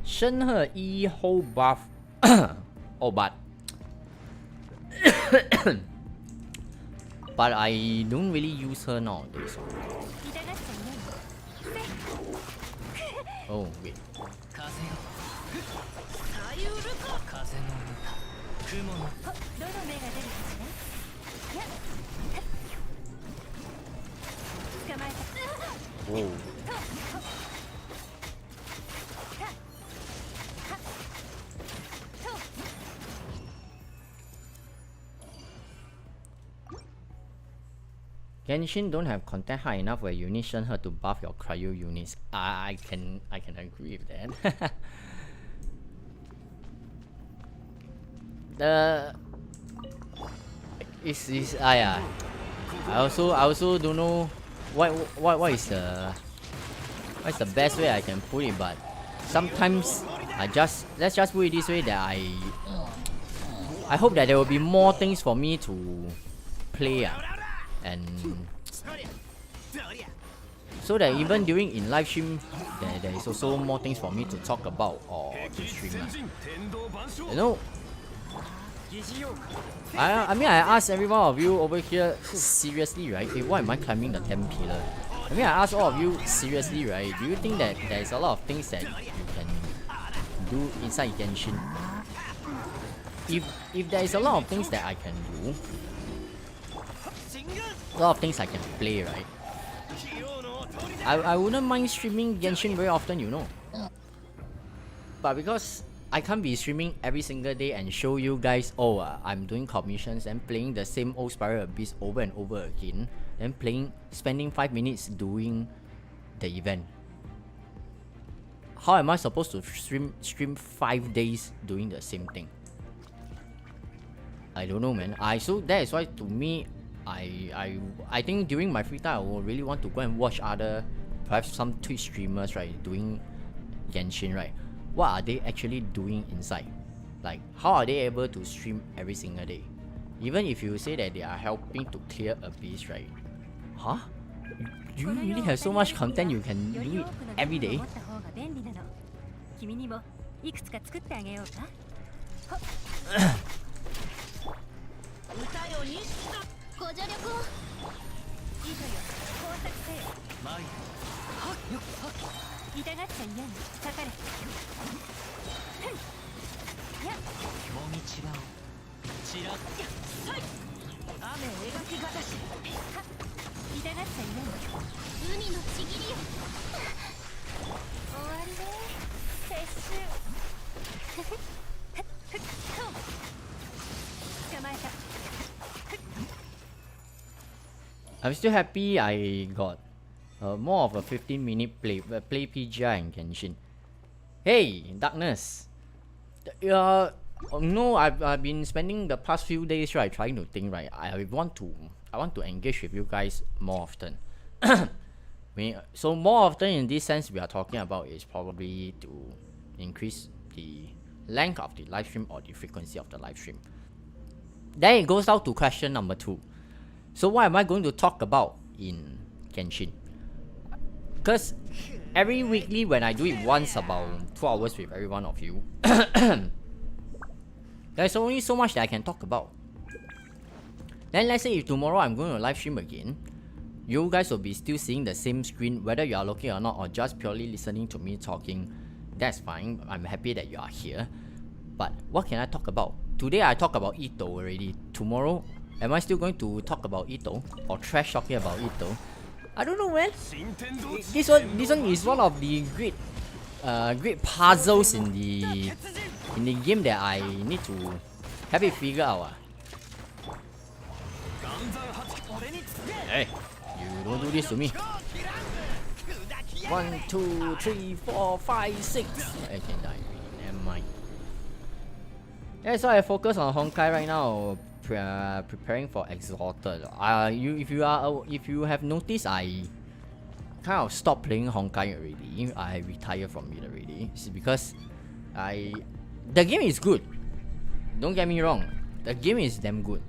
Shenhe E whole buff. Oh, but I don't really use her nowadays. Oh wait. Whoa. Genshin don't have content high enough where you need Shenhe to buff your cryo units. I can agree with that. I also don't know what is the best way I can put it, but sometimes let's just put it this way, that I hope that there will be more things for me to play, and so that even during in live stream there is also more things for me to talk about or to stream. You know, I mean, I asked every one of you over here seriously, right? Hey, why am I climbing the 10 pillar? I mean, I asked all of you seriously, right? Do you think that there is a lot of things that you can do inside Genshin? If there is a lot of things that I can do, a lot of things I can play, right? I wouldn't mind streaming Genshin very often, you know. But because I can't be streaming every single day and show you guys, oh, I'm doing commissions and playing the same old Spiral Abyss over and over again, then spending 5 minutes doing the event. How am I supposed to stream 5 days doing the same thing? I don't know, man. So that is why, to me, I think during my free time I will really want to go and watch other, perhaps some Twitch streamers, right, doing Genshin, right? What are they actually doing inside? Like, how are they able to stream every single day? Even if you say that they are helping to clear Abyss, right? Huh? You really have so much content you can do it every day? I'm still happy I got more of a 15-minute play PGI in Genshin. Hey, Darkness. No, I've been spending the past few days, right, trying to think, right. I want to engage with you guys more often. So more often in this sense we are talking about is probably to increase the length of the live stream or the frequency of the live stream. Then it goes down to question number 2. So what am I going to talk about in Genshin? Because every weekly when I do it once about 2 hours with every one of you, there's only so much that I can talk about. Then let's say if tomorrow I'm going to live stream again, you guys will be still seeing the same screen whether you are looking or not, or just purely listening to me talking. That's fine. I'm happy that you are here. But what can I talk about? Today I talk about Ito already. Tomorrow, am I still going to talk about Ito or trash talking about Ito? I don't know, man. This one is one of the great puzzles in the game that I need to have it figured out. Hey, you don't do this to me. 1, 2, 3, 4, 5, 6. I can die. Never mind. Yeah, so I focus on Honkai right now, preparing for Exalted. If you have noticed, I kind of stopped playing Honkai already. I retired from it already. It's because the game is good. Don't get me wrong, the game is damn good.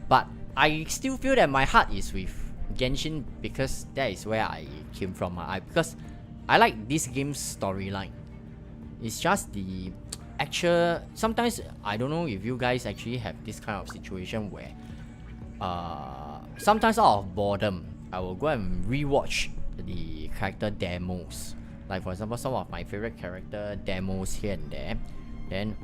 But I still feel that my heart is with Genshin because that is where I came from. Because I like this game's storyline. It's just the actual. Sometimes I don't know if you guys actually have this kind of situation where sometimes out of boredom I will go and rewatch the character demos. Like for example, some of my favorite character demos here and there. Then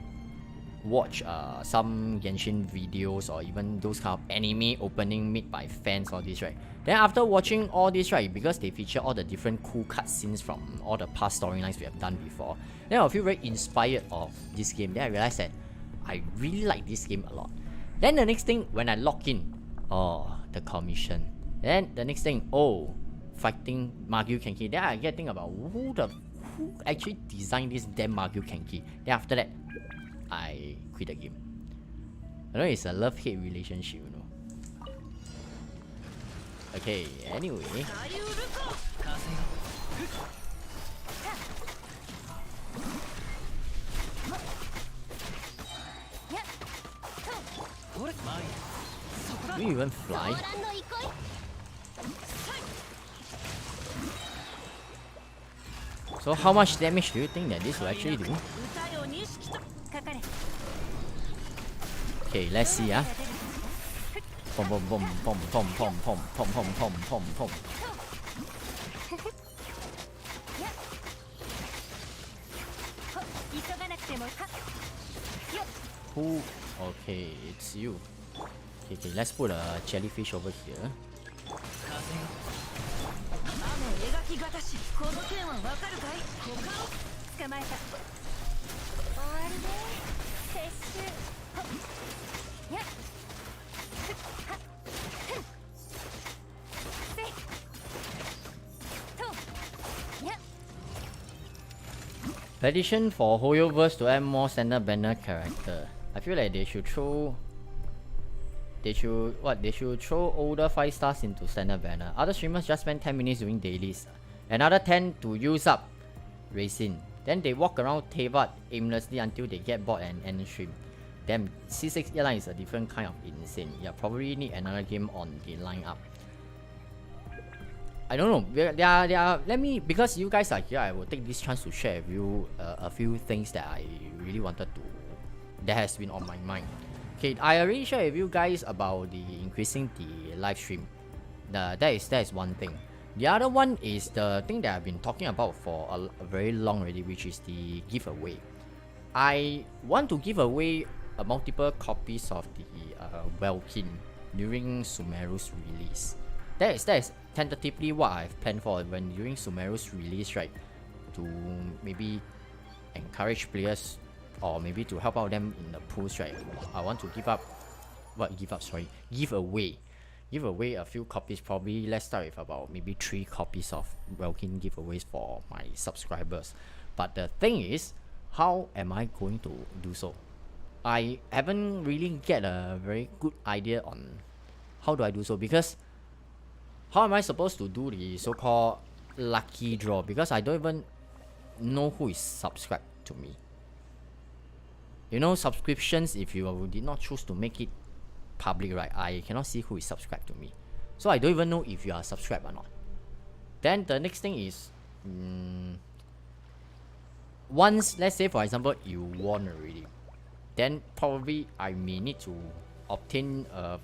watch some Genshin videos or even those kind of anime opening made by fans, all this, right? Then after watching all this, right, because they feature all the different cool cutscenes from all the past storylines we have done before, then I feel very inspired of this game. Then I realized that I really like this game a lot. Then the next thing, when I log in, oh, the commission. Then the next thing, oh, fighting Magyu Kenki. Then I get thinking about who actually designed this damn Magyu Kenki. Then after that, I quit the game. I know it's a love-hate relationship, you know. Okay, anyway. Do you even fly? So how much damage do you think that this will actually do? Okay, let's see. Boom, boom, boom, boom, boom, boom, boom, boom, boom, boom, boom, boom. Who? Okay, it's you. Okay, let's put a jellyfish over here. Petition for Hoyoverse to add more standard banner character. I feel like they should throw older 5 stars into standard banner. Other streamers just spend 10 minutes doing dailies. Another 10 to use up Racing. Then they walk around Tevat aimlessly until they get bored and end stream. Damn, C6 Airline is a different kind of insane. Yeah, probably need another game on the lineup. I don't know. Let me, because you guys are here, I will take this chance to share with you a few things that I really wanted to, that has been on my mind. Okay, I already shared with you guys about the increasing the live stream. That is one thing. The other one is the thing that I've been talking about for a very long already, which is the giveaway. I want to give away multiple copies of the Welkin during Sumeru's release. That is tentatively what I've planned for when during Sumeru's release, right? To maybe encourage players, or maybe to help out them in the pools, right? I want to give away a few copies. Probably let's start with about maybe 3 copies of Welkin giveaways for my subscribers. But the thing is, how am I going to do so? I haven't really get a very good idea on how do I do so, because how am I supposed to do the so-called lucky draw? Because I don't even know who is subscribed to me. You know, subscriptions, if you did not choose to make it public, right, I cannot see who is subscribed to me. So I don't even know if you are subscribed or not. Then the next thing is, once, let's say for example, you won already, then probably I may need to obtain a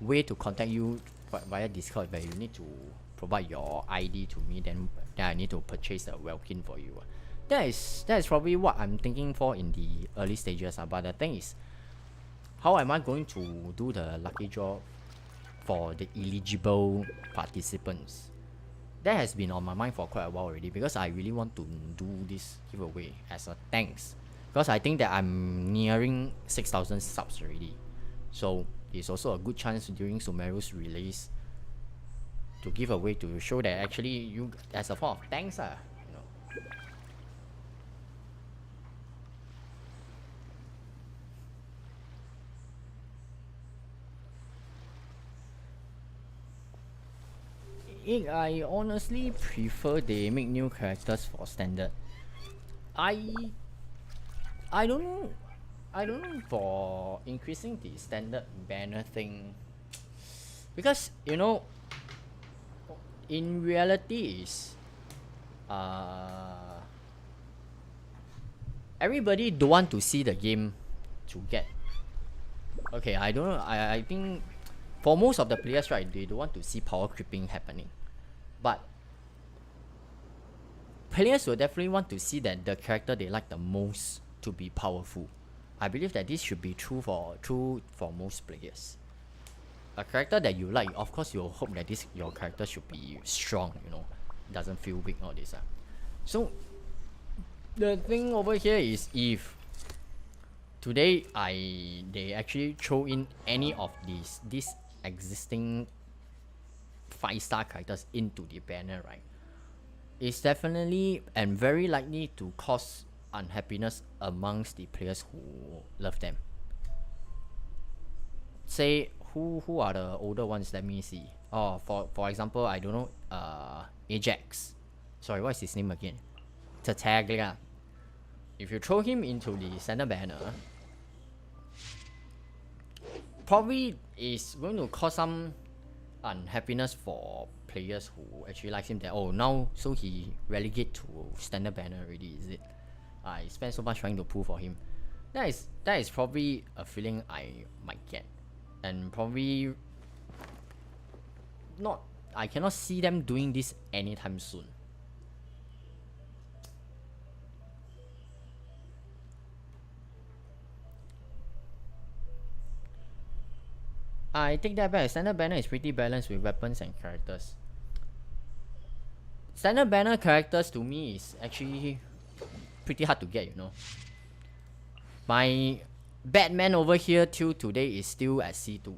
way to contact you via Discord, where you need to provide your ID to me, then I need to purchase the Welkin for you. That is probably what I'm thinking for in the early stages. But the thing is, how am I going to do the lucky draw for the eligible participants? That has been on my mind for quite a while already, because I really want to do this giveaway as a thanks, because I think that I'm nearing 6,000 subs already. So it's also a good chance during Sumeru's release to give away, to show that actually you, as a form of thanks, you know. I honestly prefer they make new characters for standard. I don't know for increasing the standard banner thing, because you know, in reality is everybody don't want to see the game to get, okay, I don't know, I think for most of the players, right, they don't want to see power creeping happening, but players will definitely want to see that the character they like the most to be powerful. I believe that this should be true for most players. A character that you like, of course, you hope that your character should be strong, you know, doesn't feel weak, all this. So the thing over here is, if today they actually throw in any of these existing 5-star characters into the banner, right, it's definitely and very likely to cause unhappiness amongst the players who love them. Say who are the older ones? Let me see. Oh, for example, I don't know, Ajax. Sorry, what's his name again? Tataglia. If you throw him into the center banner, probably is going to cause some unhappiness for players who actually like him. That, oh, now so he relegate to standard banner already, is it? I spent so much trying to pull for him. That is probably a feeling I might get, and probably not. I cannot see them doing this anytime soon. I take that back. Standard banner is pretty balanced with weapons and characters. Standard banner characters to me is actually pretty hard to get, you know. My Batman over here till today is still at C2.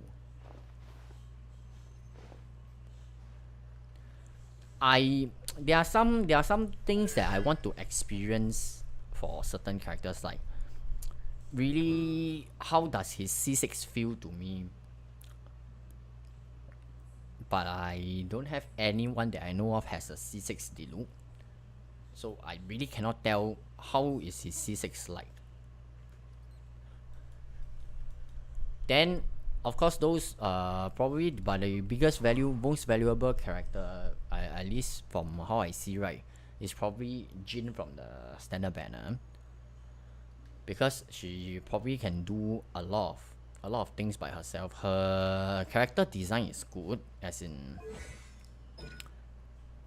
There are some things that I want to experience for certain characters, like really how does his C6 feel to me. But I don't have anyone that I know of has a C6 Diluc, so I really cannot tell how is his C6 like. Then of course those probably but the most valuable character, at least from how I see, right, is probably Jin from the standard banner, because she probably can do a lot of things by herself. Her character design is good, as in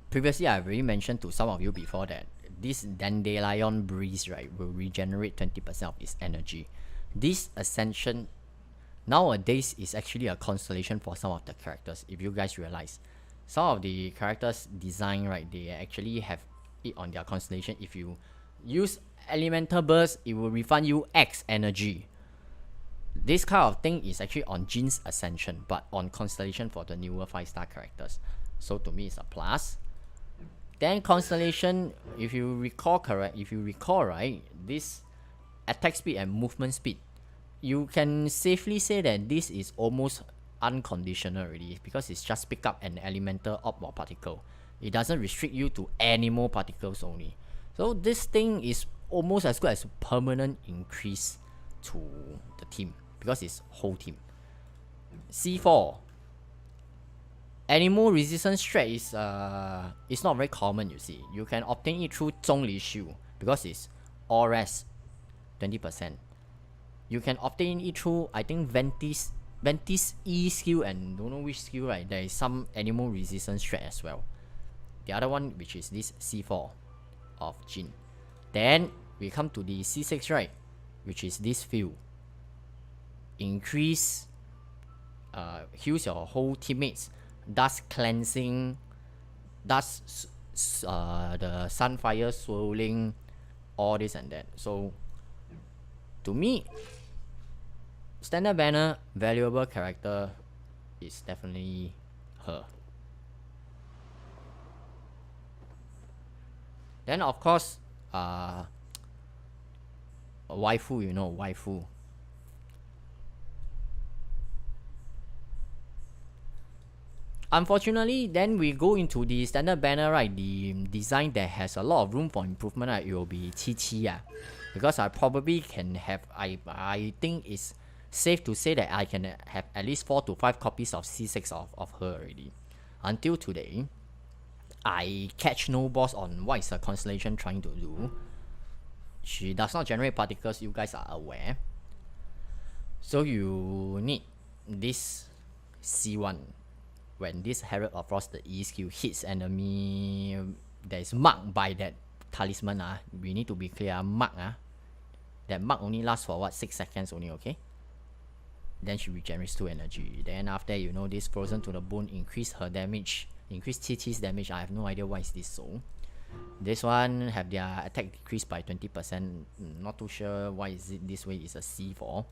previously I've already mentioned to some of you before that this Dandelion Breeze, right, will regenerate 20% of its energy. This ascension nowadays is actually a constellation for some of the characters. If you guys realize, some of the characters design, right, they actually have it on their constellation. If you use elemental burst, it will refund you X energy. This kind of thing is actually on Jin's ascension, but on constellation for the newer 5-star characters. So to me, it's a plus. Then constellation, if you recall, right, this attack speed and movement speed, you can safely say that this is almost unconditional already, because it's just pick up an elemental orb or particle. It doesn't restrict you to animal particles only. So this thing is almost as good as a permanent increase to the team, because it's whole team. C4 animal resistance strat is it's not very common, you see. You can obtain it through Zhongli Shu, because it's Ores 20%. You can obtain it through, I think, Ventis E skill and don't know which skill, right? There is some animal resistance strat as well. The other one, which is this C4 of Jin. Then we come to the C6, right, which is this field. Increase heals your whole teammates, dust cleansing, dust the sunfire swirling, all this and that. So to me, standard banner valuable character is definitely her. Then of course, waifu, you know, waifu. Unfortunately, then we go into the standard banner, right, the design that has a lot of room for improvement, right, it will be Chit, because I probably can have, I think it's safe to say that I can have at least 4 to 5 copies of C6 of her already. Until today, I catch no balls on what is the constellation trying to do. She does not generate particles, you guys are aware. So you need this C1. When this Herald of Frost, the E skill, hits enemy that is marked by that talisman, we need to be clear, mark, that mark only lasts for what, 6 seconds only, okay? Then she regenerates 2 energy. Then after, you know, this Frozen to the Bone increase her damage, increase TT's damage. I have no idea why is this so. This one have their attack decreased by 20%. Not too sure why is it this way. It's a C4.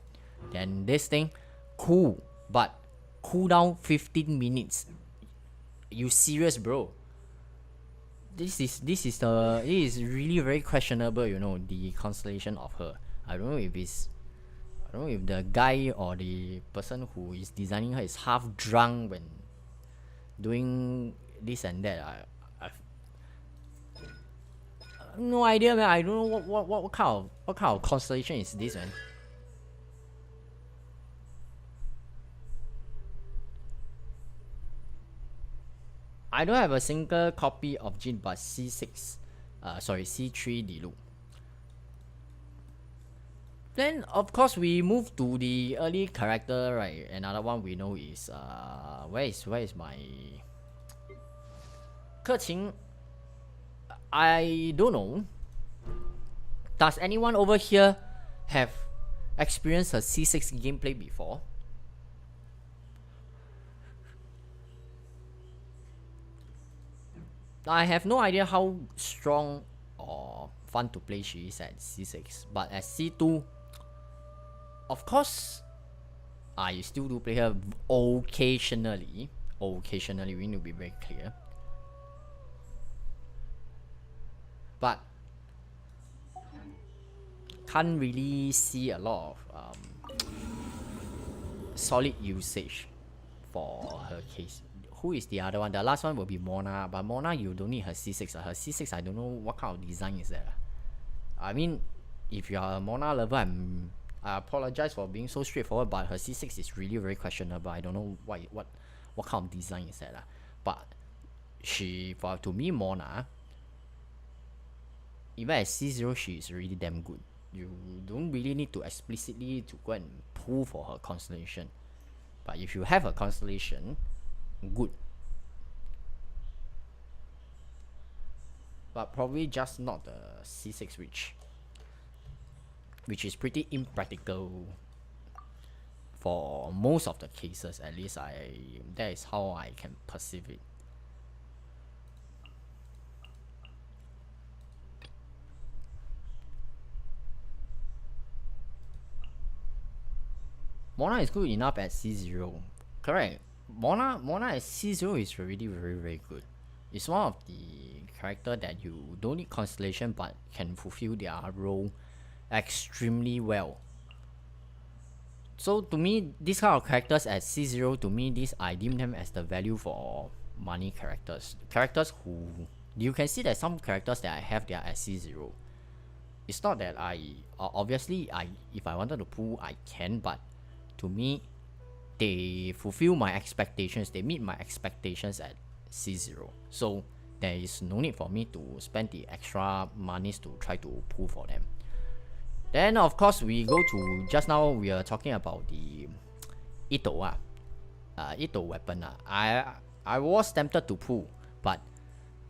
Then this thing, cool, but cooldown 15 minutes. You serious, bro? This is really very questionable, you know, the constellation of her. I don't know if the guy or the person who is designing her is half drunk when doing this and that. I've no idea, man. I don't know what kind of constellation is this, man. I don't have a single copy of Jin, but C3 Diluc. Then of course we move to the early character, right? Another one we know is where is my Keqing? I don't know. Does anyone over here have experienced a C6 gameplay before? I have no idea how strong or fun to play she is at C6, but at C2, of course, I still do play her occasionally. Occasionally, we need to be very clear. But can't really see a lot of solid usage for her case. Who is the other one? The last one will be Mona, but Mona you don't need her C6. Her C6 I don't know what kind of design is that. I mean, if you are a Mona lover, I apologize for being so straightforward, but her C6 is really very questionable. I don't know what kind of design is that. But to me, Mona, even at C0 she is really damn good. You don't really need to explicitly to go and pull for her constellation. But if you have a constellation, good. But probably just not the C6, which is pretty impractical for most of the cases. At least that is how I can perceive it. Mona is good enough at C0. Correct. Mona at C0 is already very, very good. It's one of the character that you don't need constellation but can fulfill their role extremely well. So to me, these kind of characters at C0, to me, I deem them as the value for money characters. Characters who you can see that some characters that I have, they are at C0. It's not that obviously if I wanted to pull I can, but to me, they fulfill my expectations. They meet my expectations at C0. So there is no need for me to spend the extra monies to try to pull for them. Then of course we go to, just now we are talking about the Ito Ito weapon. I was tempted to pull, but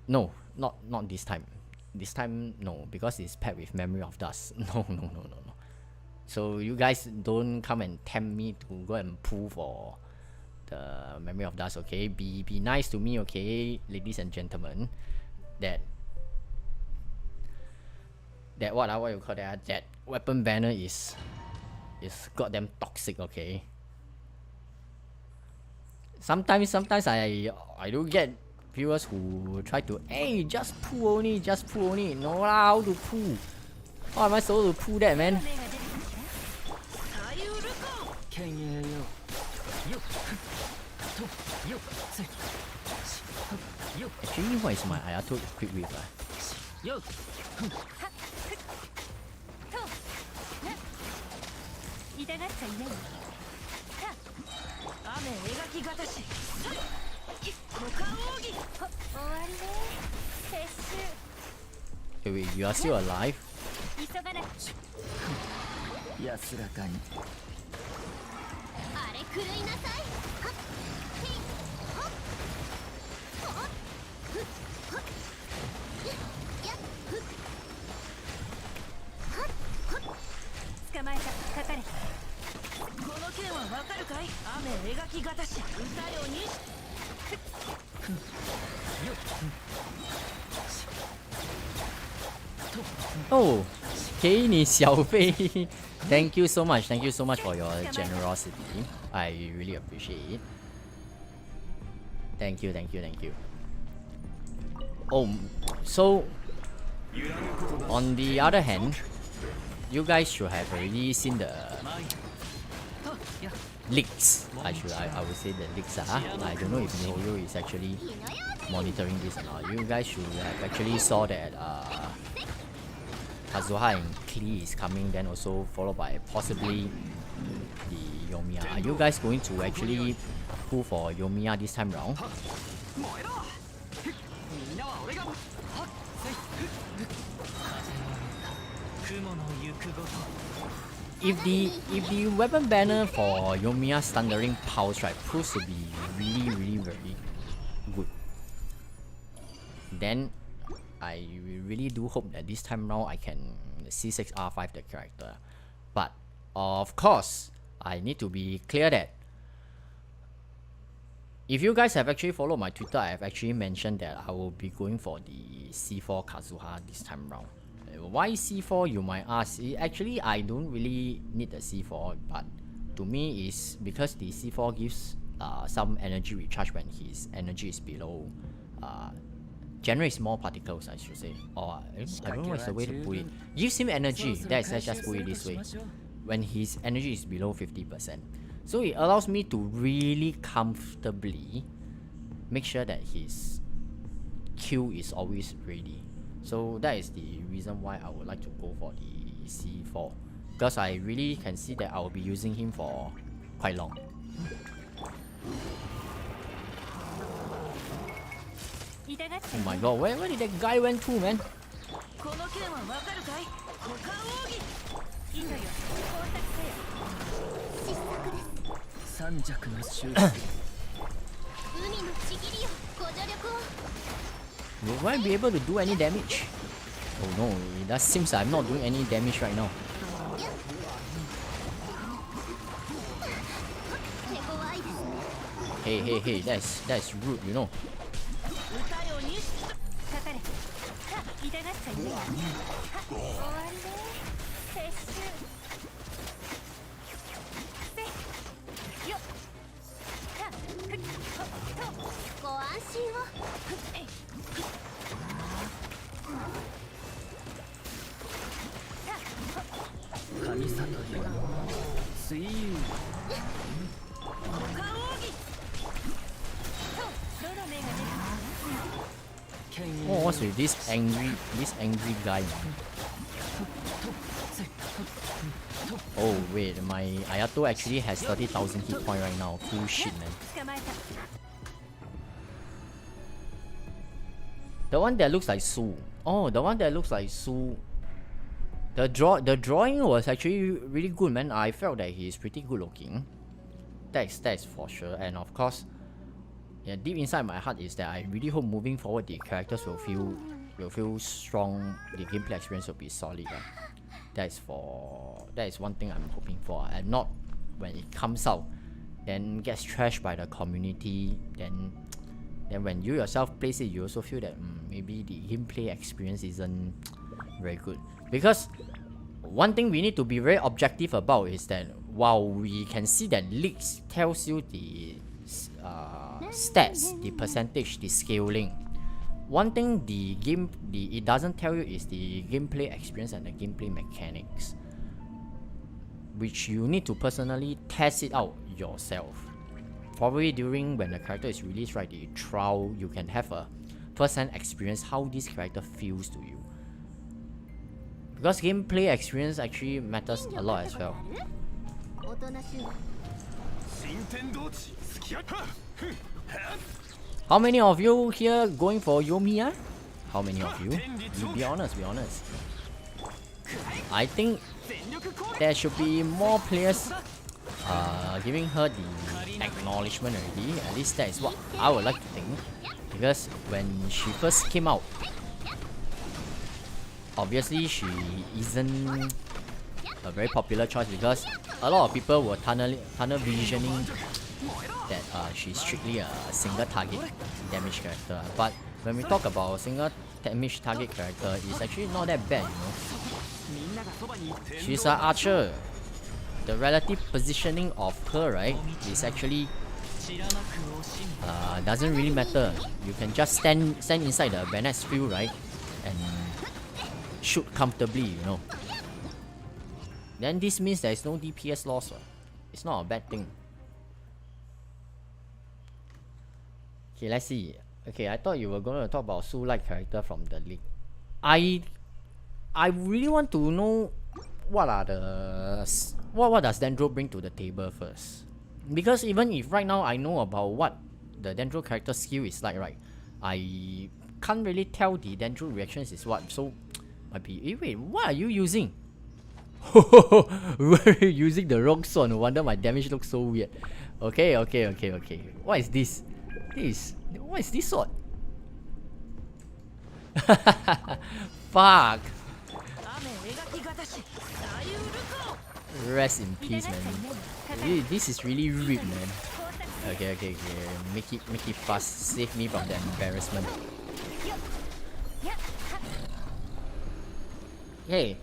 no, not this time. This time no, because it's paired with Memory of Dust. No. So you guys don't come and tempt me to go and pull for the Memory of Dust, okay? Be nice to me, okay, ladies and gentlemen. That what you call that weapon banner is goddamn toxic, okay? Sometimes I do get viewers who try to, hey, just pull only. No lah, how to pull? How am I supposed to pull that, man? Actually, what is my Ayato equipped with? Okay, wait, you are still alive? Oh, 给你小费 Thank you so much for your generosity. I really appreciate it. Thank you. Oh, so on the other hand, you guys should have already seen the leaks. I would say the leaks. I don't know if Mihoyo is actually monitoring this or not. You guys should have actually saw that Kazuha and Klee is coming, then also followed by possibly the Yoimiya. Are you guys going to actually pull for Yoimiya this time round? If the weapon banner for Yoimiya's Thundering Pulse, right, proves to be really very good, then I really do hope that this time round I can C6R5 the character. But of course, I need to be clear that If you guys have actually followed my Twitter, I have actually mentioned that I will be going for the C4 Kazuha this time round. Why C4, you might ask? Actually, I don't really need the C4, but to me it's because the C4 gives some energy recharge when his energy is below, generates more particles, I should say, or I don't know what's the way to put it. Gives him energy, let's just put it this way, when his energy is below 50%. So it allows me to really comfortably make sure that his Q is always ready. So that is the reason why I would like to go for the C4, because I really can see that I will be using him for quite long. Oh my god, where did that guy went to, man? Will I be able to do any damage? Oh no, it does seems I'm not doing any damage right now. Hey, that's rude, you know. Oh, what's with this angry guy? Oh wait, my Ayato actually has 30,000 hit point right now. Cool shit, man. The one that looks like Su. Oh, the one that looks like Su. The drawing was actually really good, man. I felt that he's pretty good looking. That's for sure. And of course, yeah, deep inside my heart is that I really hope moving forward the characters will feel strong. The gameplay experience will be solid. That is one thing I'm hoping for, and not when it comes out then gets trashed by the community. Then when you yourself plays it, you also feel that maybe the gameplay experience isn't very good. Because one thing we need to be very objective about is that while we can see that leaks tells you the stats, the percentage, the scaling, one thing it doesn't tell you is the gameplay experience and the gameplay mechanics, which you need to personally test it out yourself. Probably during when the character is released, right, the trial, you can have a first-hand experience how this character feels to you. Because gameplay experience actually matters a lot as well. How many of you here going for Yomi? How many of you? Be honest. I think there should be more players giving her the acknowledgement already. At least that is what I would like to think. Because when she first came out, obviously she isn't a very popular choice because a lot of people were tunnel visioning that she's strictly a single target damage character. But when we talk about a single damage target character, it's actually not that bad, you know. She's an archer. The relative positioning of her, right, is actually doesn't really matter. You can just stand inside the Bennett's field, right, and shoot comfortably, you know. Then this means there is no DPS loss. It's not a bad thing. Okay, let's see. Okay, I thought you were going to talk about Su-like character from the league. I really want to know what are the what does Dendro bring to the table first. Because even if right now I know about what the Dendro character skill is like, right, I can't really tell the Dendro reactions is what. So might be, wait, what are you using? We're using the wrong sword. No wonder my damage looks so weird. Okay. What is this? What is this sword? Fuck. Rest in peace, man. This is really ripped, man. Okay. Make it fast. Save me from the embarrassment. Hey,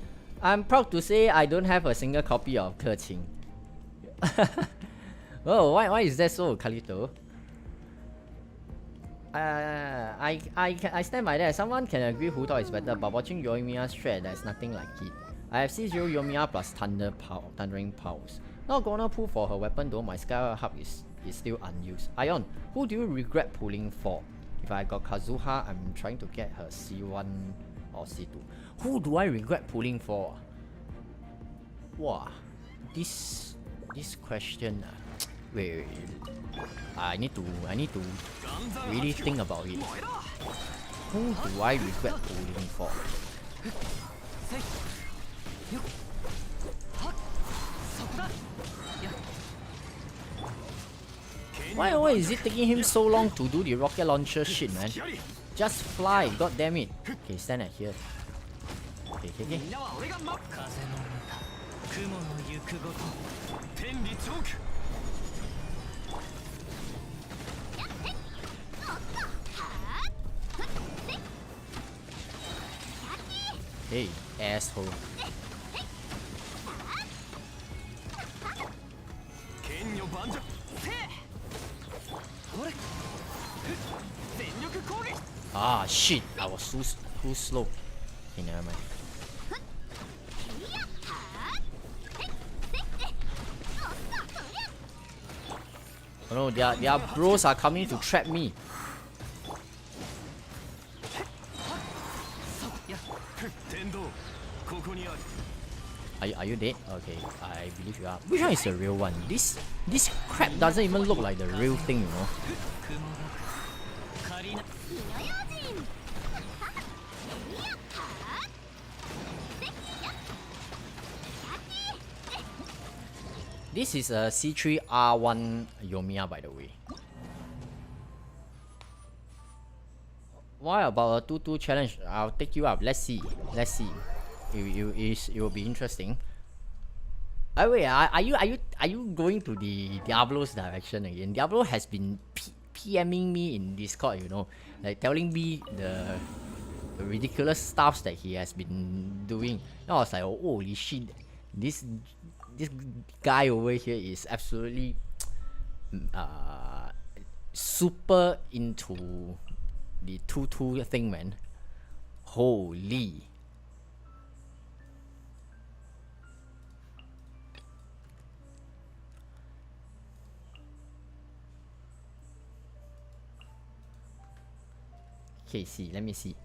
I'm proud to say I don't have a single copy of Keqing. Oh, why is that so, Kalito? I stand by that. Someone can agree Hudao is better, but watching Yoimiya's thread, there's nothing like it. I have C0 Yoimiya plus Thundering Powers. Not gonna pull for her weapon though, my Sky Hub is still unused. Ion, who do you regret pulling for? If I got Kazuha, I'm trying to get her C1 or C2. Who do I regret pulling for? Wow, this question. Wait. I need to really think about it. Who do I regret pulling for? Why is it taking him so long to do the rocket launcher shit, man? Just fly, god damn it. Okay, stand at here. Okay. Hey, asshole. Ah, shit. I was too slow. Okay, never mind. Oh no, their bros are coming to trap me. Are you dead? Okay, I believe you are. Which one is the real one? This crap doesn't even look like the real thing, you know. This is a C3R1 Yoimiya, by the way. What about a 2-2 challenge? I'll take you up. Let's see. It will be interesting. Wait, are you going to the Diablo's direction again? Diablo has been PMing me in Discord, you know, like telling me the ridiculous stuffs that he has been doing. And I was like, oh, holy shit, this guy over here is absolutely super into the 2-2 thing, man. Holy. Okay, let me see.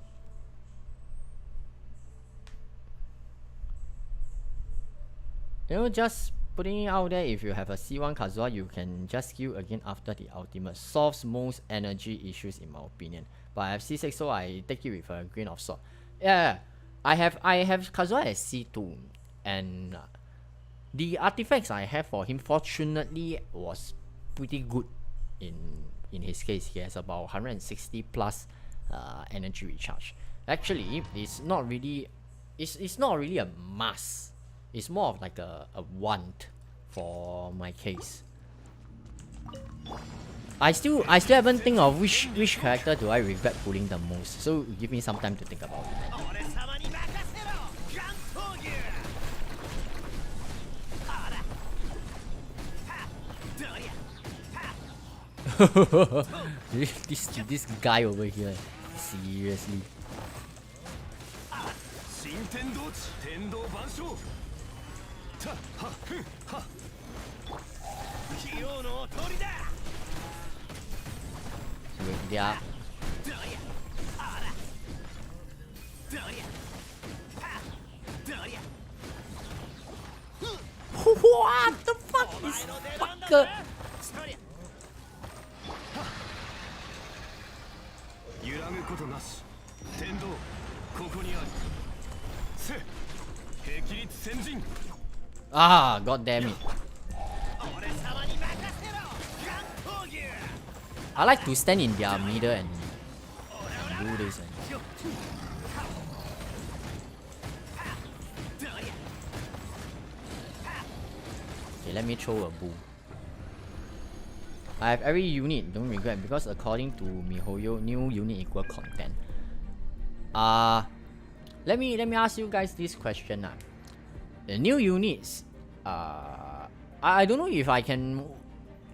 You know, just putting it out there, if you have a C1 Kazuha, you can just skill again after the ultimate. Solves most energy issues in my opinion. But I have C6, so I take it with a grain of salt. Yeah, I have Kazuha as C2, and the artifacts I have for him fortunately was pretty good. In his case, he has about 160 plus energy recharge. Actually, it's not really a must. It's more of like a want for my case. I still haven't think of which character do I regret pulling the most. So give me some time to think about it. this guy over here, seriously. Yeah. What the fuck, this fucker? Ah, god damn it. I like to stand in their middle and do this. Okay, let me throw a bull. I have every unit, don't regret, because according to MiHoYo, new unit equal content. Let me ask you guys this question. The new units, I don't know if I can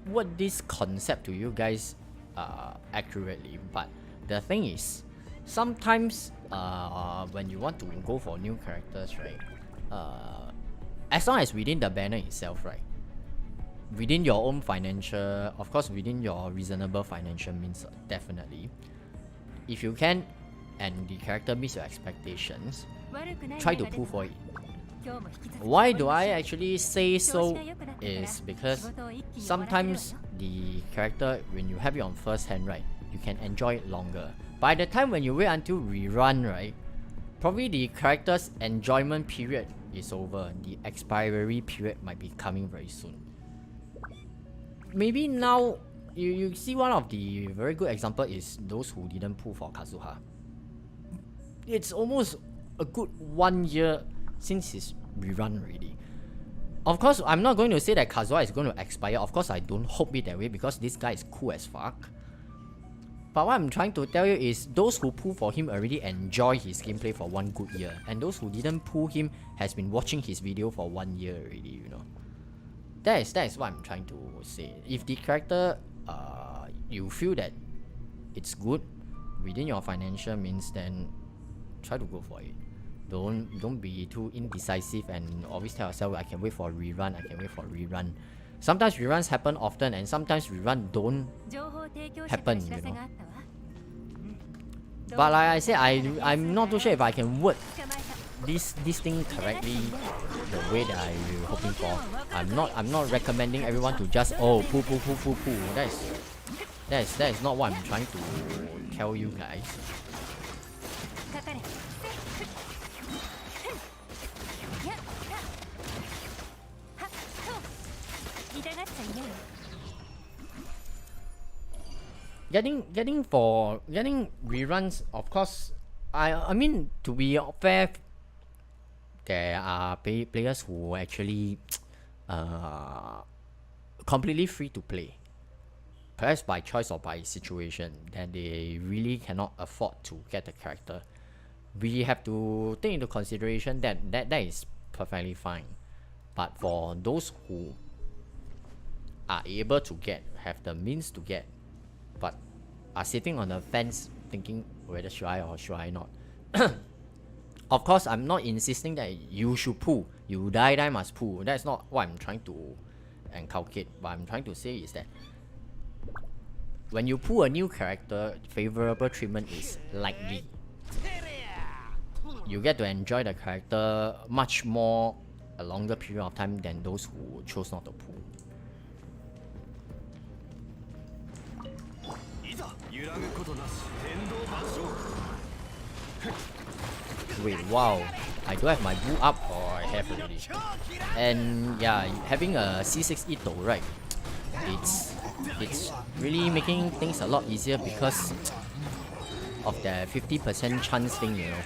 word this concept to you guys accurately, but the thing is, sometimes when you want to go for new characters, right, as long as within the banner itself, right, within your own financial, of course within your reasonable financial means, definitely, if you can and the character meets your expectations, try to pull for it. Why do I actually say so is because sometimes the character, when you have it on first hand, right, you can enjoy it longer. By the time when you wait until rerun, right, probably the character's enjoyment period is over. The expiry period might be coming very soon. Maybe now, you see one of the very good example is those who didn't pull for Kazuha. It's almost a good 1 year since his rerun already. Of course, I'm not going to say that Kazuha is going to expire. Of course, I don't hope it that way because this guy is cool as fuck. But what I'm trying to tell you is those who pull for him already enjoy his gameplay for 1 good year. And those who didn't pull him has been watching his video for 1 year already, you know. That is what I'm trying to say. If the character, you feel that it's good within your financial means, then try to go for it. Don't be too indecisive and always tell yourself, I can wait for a rerun, I can wait for a rerun. Sometimes reruns happen often and sometimes reruns don't happen, you know. But like I said, I'm not too sure if I can word this thing correctly the way that I'm hoping for. I'm not recommending everyone to just pull. That is not what I'm trying to tell you guys. Getting reruns, of course, I mean, to be fair, there are players who are actually completely free to play, perhaps by choice or by situation, that they really cannot afford to get the character. We have to take into consideration that is perfectly fine. But for those who are able to get, have the means to get, but are sitting on the fence thinking whether should I or should I not. Of course, I'm not insisting that you should pull. You die must pull. That's not what I'm trying to inculcate. What I'm trying to say is that when you pull a new character, favorable treatment is likely. You get to enjoy the character much more a longer period of time than those who chose not to pull. Wait, wow. I do have my boo up or I have already. And yeah, having a C6 Ito, right? It's really making things a lot easier because of the 50% chance thing, you know.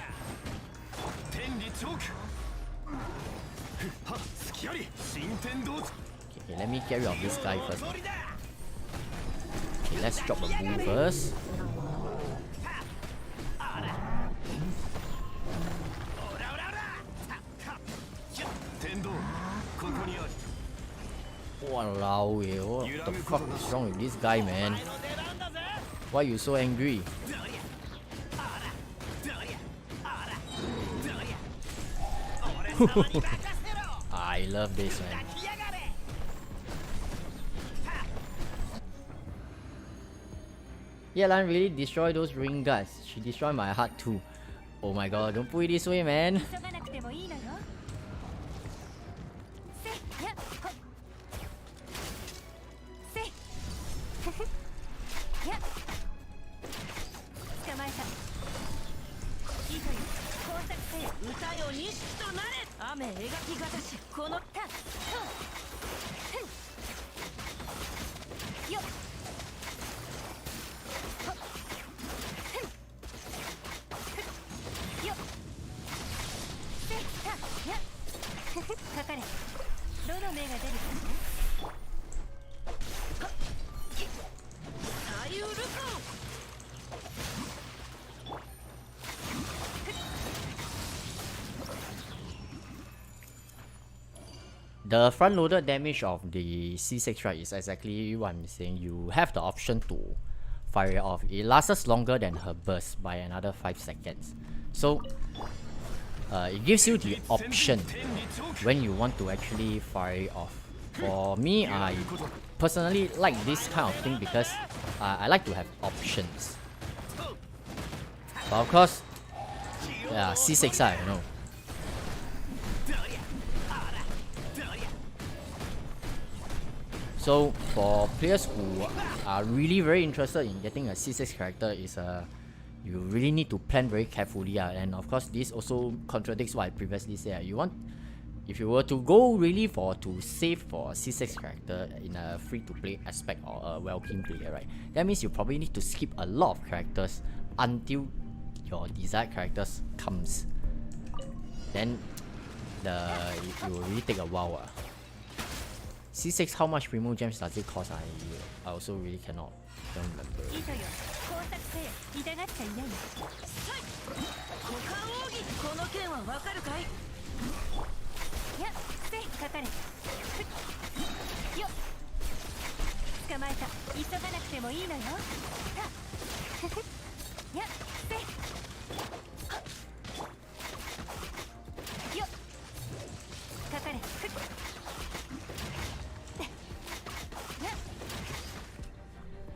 Okay, let me get rid of this guy first. Okay, let's drop a boo first. Walao, what the fuck is wrong with this guy, man? Why are you so angry? I love this, man. Yelan really destroyed those ring guards. She destroyed my heart too. Oh my god, don't put it this way, man. the front-loaded damage of the C6, right, is exactly what I'm saying. You have the option to fire it off. It lasts longer than her burst by another 5 seconds. So it gives you the option when you want to actually fire it off. For me, I personally like this kind of thing because I like to have options. But of course, yeah, C6, you know. So for players who are really very interested in getting a C6 character, you really need to plan very carefully. And of course, this also contradicts what I previously said. If you were to go really to save for a C6 character in a free-to-play aspect or a well-teamed player, right? That means you probably need to skip a lot of characters until your desired characters comes. Then it will really take a while. C6, how much primo gems does it cost? I also really don't remember.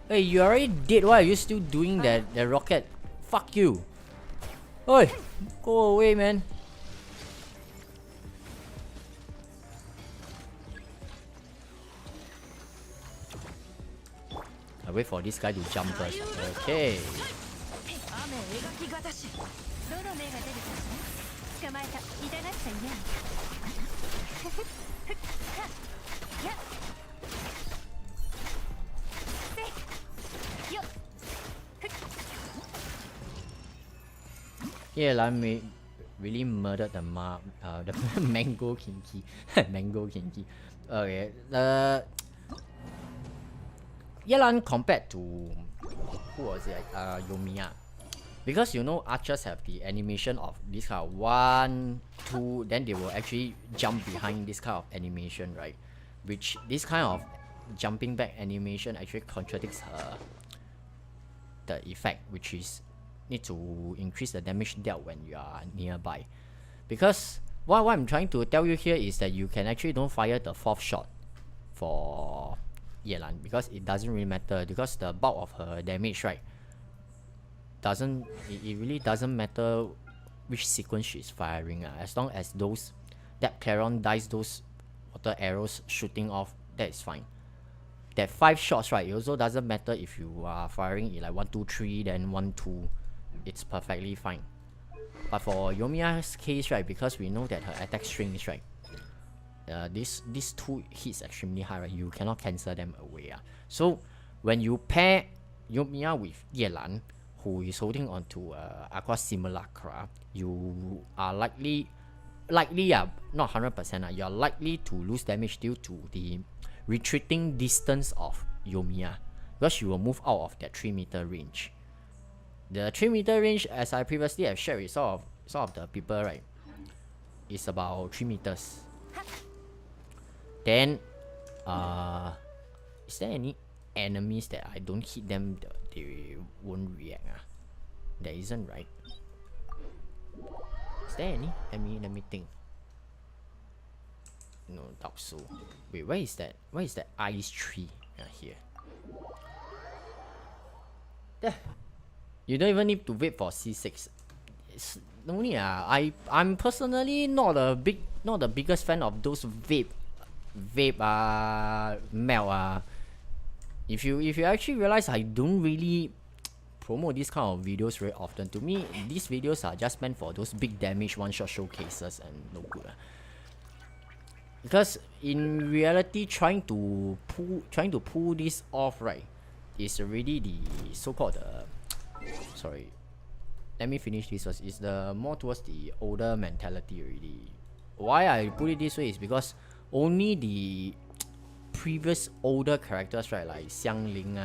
Hey, you already did. Why are you still doing that rocket? Fuck you. Oi, go away, man. I wait for this guy to jump first. Okay. Yeah, like really murdered the mango kinky. Mango kinky. Okay, Yelan compared to who was it? Yomiya. Because you know archers have the animation of this kind of 1, 2, then they will actually jump behind this kind of animation, right? Which this kind of jumping back animation actually contradicts the effect, which is need to increase the damage dealt when you are nearby. Because what I'm trying to tell you here is that you can actually don't fire the 4th shot for Yelan because it doesn't really matter, because the bulk of her damage, right, it really doesn't matter which sequence she's firing. As long as that Claron dies those water arrows shooting off, that is fine. That 5 shots, right, it also doesn't matter if you are firing it like 1, 2, 3, then 1, 2. It's perfectly fine. But for Yomiya's case, right, because we know that her attack string is right, these 2 hits extremely high, right, you cannot cancel them away. So when you pair Yomiya with Yelan, who is holding onto Aqua Simulacra, you are likely, not 100%, you are likely to lose damage due to the retreating distance of Yomiya, because she will move out of that 3-meter range. The 3-meter range, as I previously have shared with some of the people, right, is about 3 meters. Then, is there any enemies that I don't hit them, they won't react? There isn't, right? Is there any? Let me think. No, doubt so. Wait, where is that? Where is that ice tree? Here. There. You don't even need to wait for C6. I'm personally not the biggest fan of those vape melt. If you actually realize, I don't really promote this kind of videos very often. To me, these videos are just meant for those big damage one-shot showcases and no good. Because in reality, trying to pull this off, right, is already the so-called sorry, let me finish this first. It's the more towards the older mentality already. Why I put it this way is because only the previous older characters, right, like Xiangling,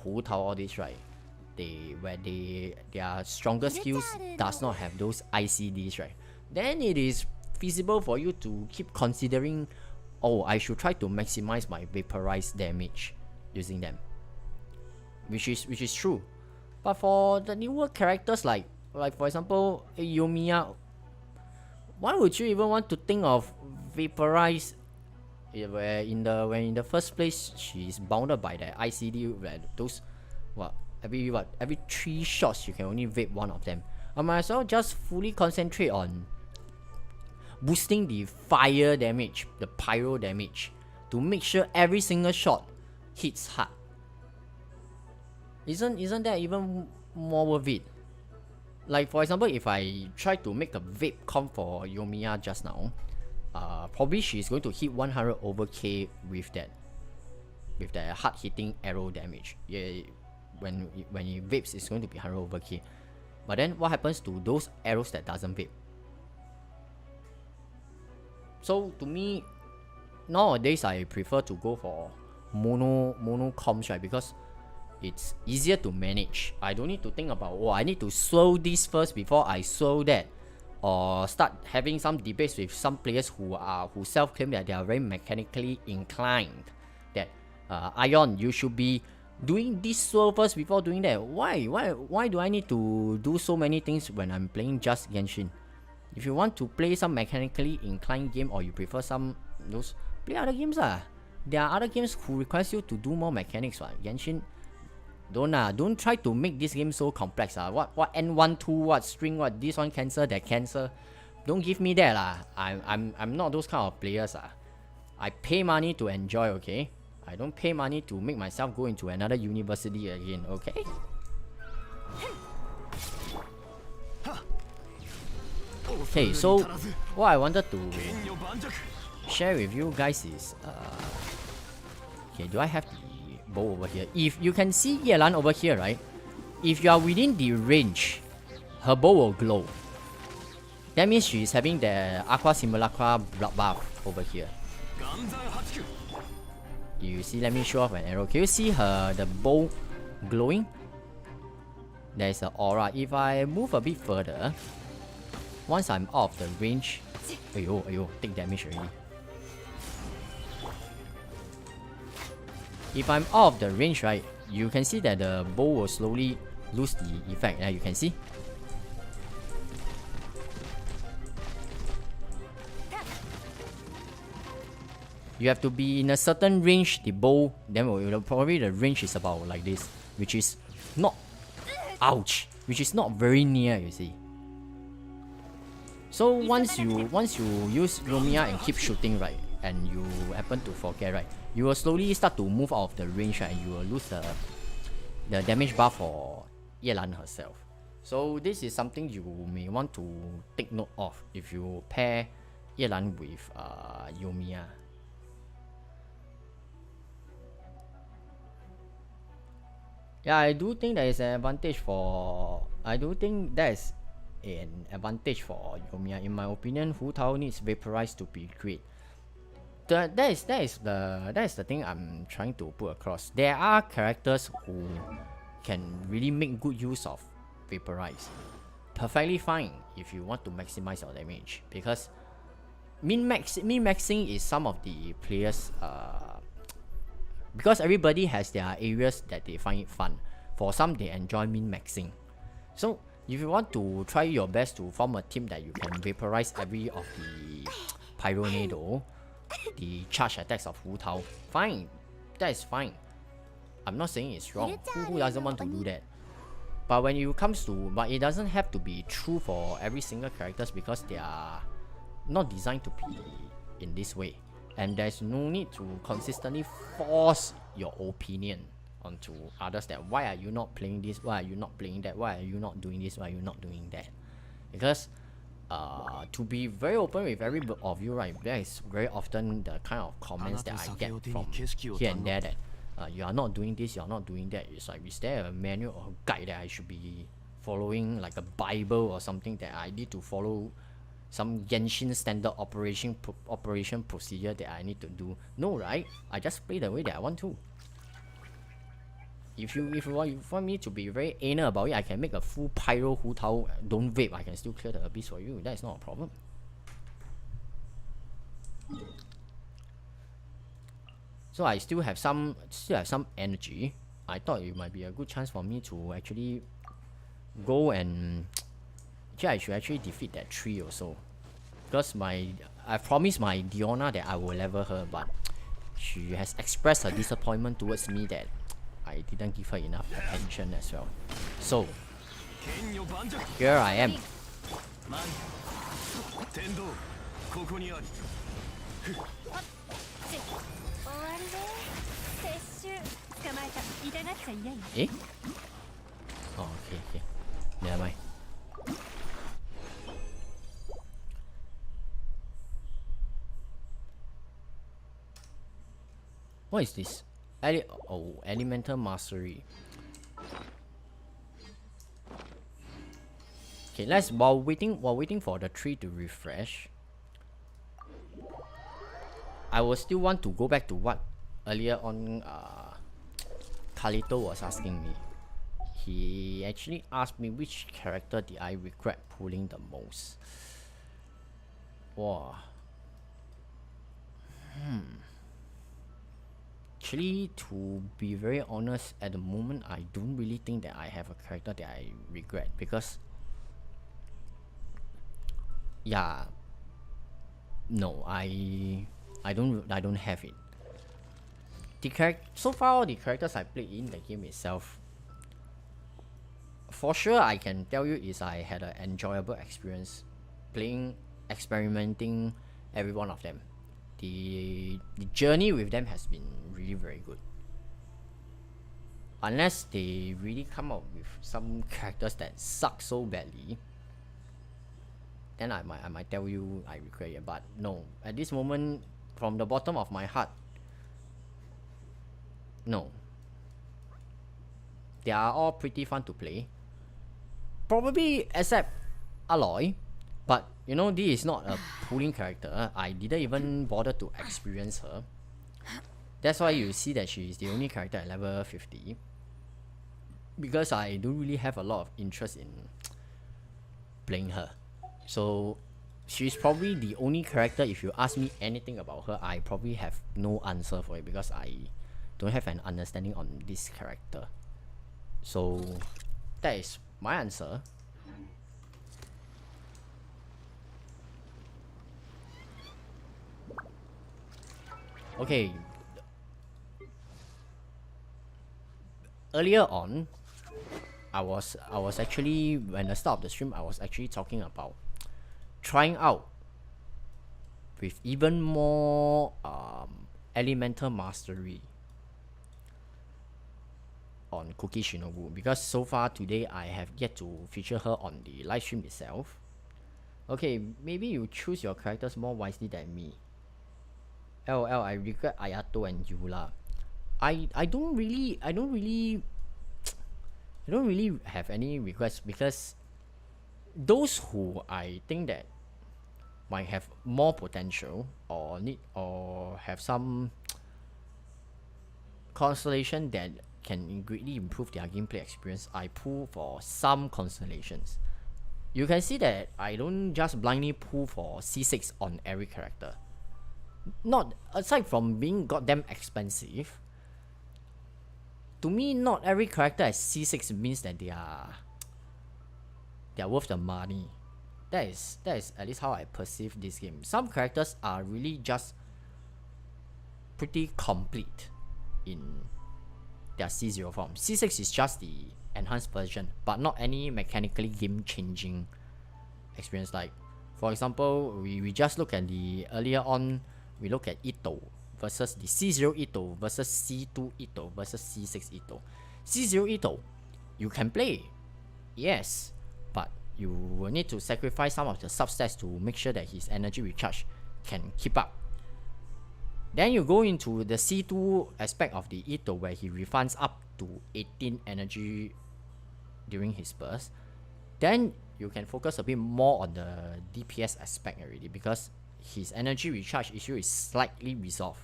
Hu Tao, all this, right, their stronger skills does not have those ICDs, right, then it is feasible for you to keep considering, oh, I should try to maximize my vaporize damage using them, which is true. But for the newer characters like for example Yoimiya, why would you even want to think of vaporize where in the first place she's bounded by the ICD, where those every 3 shots you can only vape one of them? I might as well just fully concentrate on boosting the fire damage, the pyro damage, to make sure every single shot hits hard. Isn't that even more worth it? Like for example, if I try to make a vape comp for Yoimiya just now, probably she's going to hit 100 over K with that hard hitting arrow damage. Yeah, when he vapes, it's going to be 100 over K. But then what happens to those arrows that doesn't vape? So to me, nowadays I prefer to go for mono comps, right? Because it's easier to manage. I don't need to think about, oh, I need to slow this first before I slow that, or start having some debates with some players who self-claim that they are very mechanically inclined. That Ion, you should be doing this slow first before doing that. Why do I need to do so many things when I'm playing just Genshin? If you want to play some mechanically inclined game, or you prefer those, play other games lah. There are other games who requires you to do more mechanics. Genshin, don't try to make this game so complex. What N1 2, what string, what this one cancel, that cancel. Don't give me that lah. I'm not those kind of players. I pay money to enjoy, okay? I don't pay money to make myself go into another university again, okay? Okay, so what I wanted to share with you guys is okay, do I have the bow over here? If you can see Yelan over here, right? If you are within the range, her bow will glow. That means she's having the Aqua Simulacra blood buff over here. You see, let me show off an arrow. Can you see the bow glowing? There's an aura. If I move a bit further, once I'm off the range, ayo, take damage already. If I'm off the range, right, you can see that the bow will slowly lose the effect. You can see. You have to be in a certain range, the bow, then probably the range is about like this, which is not, ouch, which is not very near, you see. So once you use Yoimiya and keep shooting, right, and you happen to forget, right, you will slowly start to move out of the range, right, and you will lose the damage buff for Yelan herself. So this is something you may want to take note of if you pair Yelan with Yoimiya. Yeah, I do think there is an advantage for Yoimiya. In my opinion, Hu Tao needs Vaporize to be great. That is the thing I'm trying to put across. There are characters who can really make good use of Vaporize. Perfectly fine if you want to maximize your damage, because min-maxing is some of the players because everybody has their areas that they find it fun. For some, they enjoy min-maxing. So if you want to try your best to form a team that you can vaporize every of the Pyronado, the charge attacks of Hu Tao, fine, that is fine. I'm not saying it's wrong. Who doesn't want to do that? But when it comes to, but it doesn't have to be true for every single characters, because they are not designed to be in this way. And there's no need to consistently force your opinion onto others that why are you not playing this, why are you not playing that, why are you not doing this, why are you not doing that. Because to be very open with every of you, right, there is very often the kind of comments that I get from here and there that you are not doing this, you are not doing that. It's like, is there a manual or guide that I should be following, like a Bible or something, that I need to follow some Genshin standard operation procedure that I need to do? No, right? I just play the way that I want to. If you want me to be very anal about it, I can make a full pyro Hu Tao, don't vape, I can still clear the abyss for you. That is not a problem. So I still have some energy. I thought it might be a good chance for me to actually go and I should actually defeat that tree also. Because I promised my Diona that I will level her, but she has expressed her disappointment towards me that I didn't give her enough attention as well. So here I am. Eh? Oh, okay. Never mind. What is this? Elemental Mastery. Okay, while waiting for the tree to refresh, I will still want to go back to what earlier on Kalito was asking me. He actually asked me which character did I regret pulling the most. Wow. Actually, to be very honest, at the moment I don't really think that I have a character that I regret, because yeah, no, I don't have it. So far all the characters I played in the game itself, for sure I can tell you is I had an enjoyable experience playing, experimenting every one of them. The journey with them has been really very good. Unless they really come up with some characters that suck so badly, then I might tell you I regret it. But no, at this moment, from the bottom of my heart, no. They are all pretty fun to play. Probably except Aloy, but you know, this is not a pulling character. I didn't even bother to experience her. That's why you see that she is the only character at level 50. Because I don't really have a lot of interest in playing her. So she's probably the only character, if you ask me anything about her, I probably have no answer for it, because I don't have an understanding on this character. So that is my answer. Okay. Earlier on, I was actually, when the start of the stream, I was actually talking about trying out with even more elemental mastery on Cookie Shinobu, because so far today I have yet to feature her on the live stream itself. Okay, maybe you choose your characters more wisely than me. LOL, I regret Ayato and Yula. I don't really have any regrets, because those who I think that might have more potential or have some constellation that can greatly improve their gameplay experience, I pull for some constellations. You can see that I don't just blindly pull for C6 on every character. Not aside from being goddamn expensive, to me, not every character at C6 means that they are worth the money. That is at least how I perceive this game. Some characters are really just pretty complete in their C0 form. C6 is just the enhanced version, but not any mechanically game-changing experience. Like, for example, we just look at the earlier on, we look at Ito versus the C0 Ito versus C2 Ito versus C6 Ito. C0 Ito, you can play, yes, but you will need to sacrifice some of the substats to make sure that his energy recharge can keep up. Then you go into the C2 aspect of the Ito, where he refunds up to 18 energy during his burst. Then you can focus a bit more on the DPS aspect already, because his energy recharge issue is slightly resolved.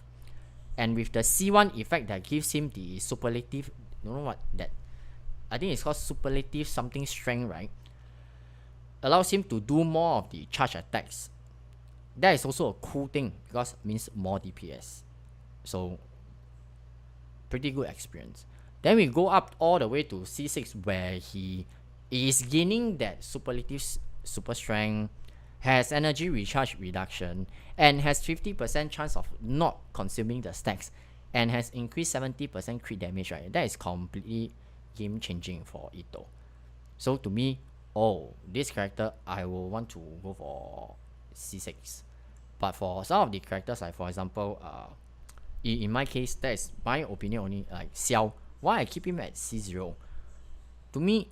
And with the C1 effect that gives him the superlative, don't know what that, I think it's called superlative something strength, right? Allows him to do more of the charge attacks that is also a cool thing because it means more DPS. So pretty good experience. Then we go up all the way to C6 where he is gaining that superlative super strength, has energy recharge reduction, and has 50% chance of not consuming the stacks, and has increased 70% crit damage, right? That is completely game changing for Ito. So to me, oh, this character I will want to go for C6. But for some of the characters, like for example, in my case, that is my opinion only, like Xiao. Why I keep him at C0? To me,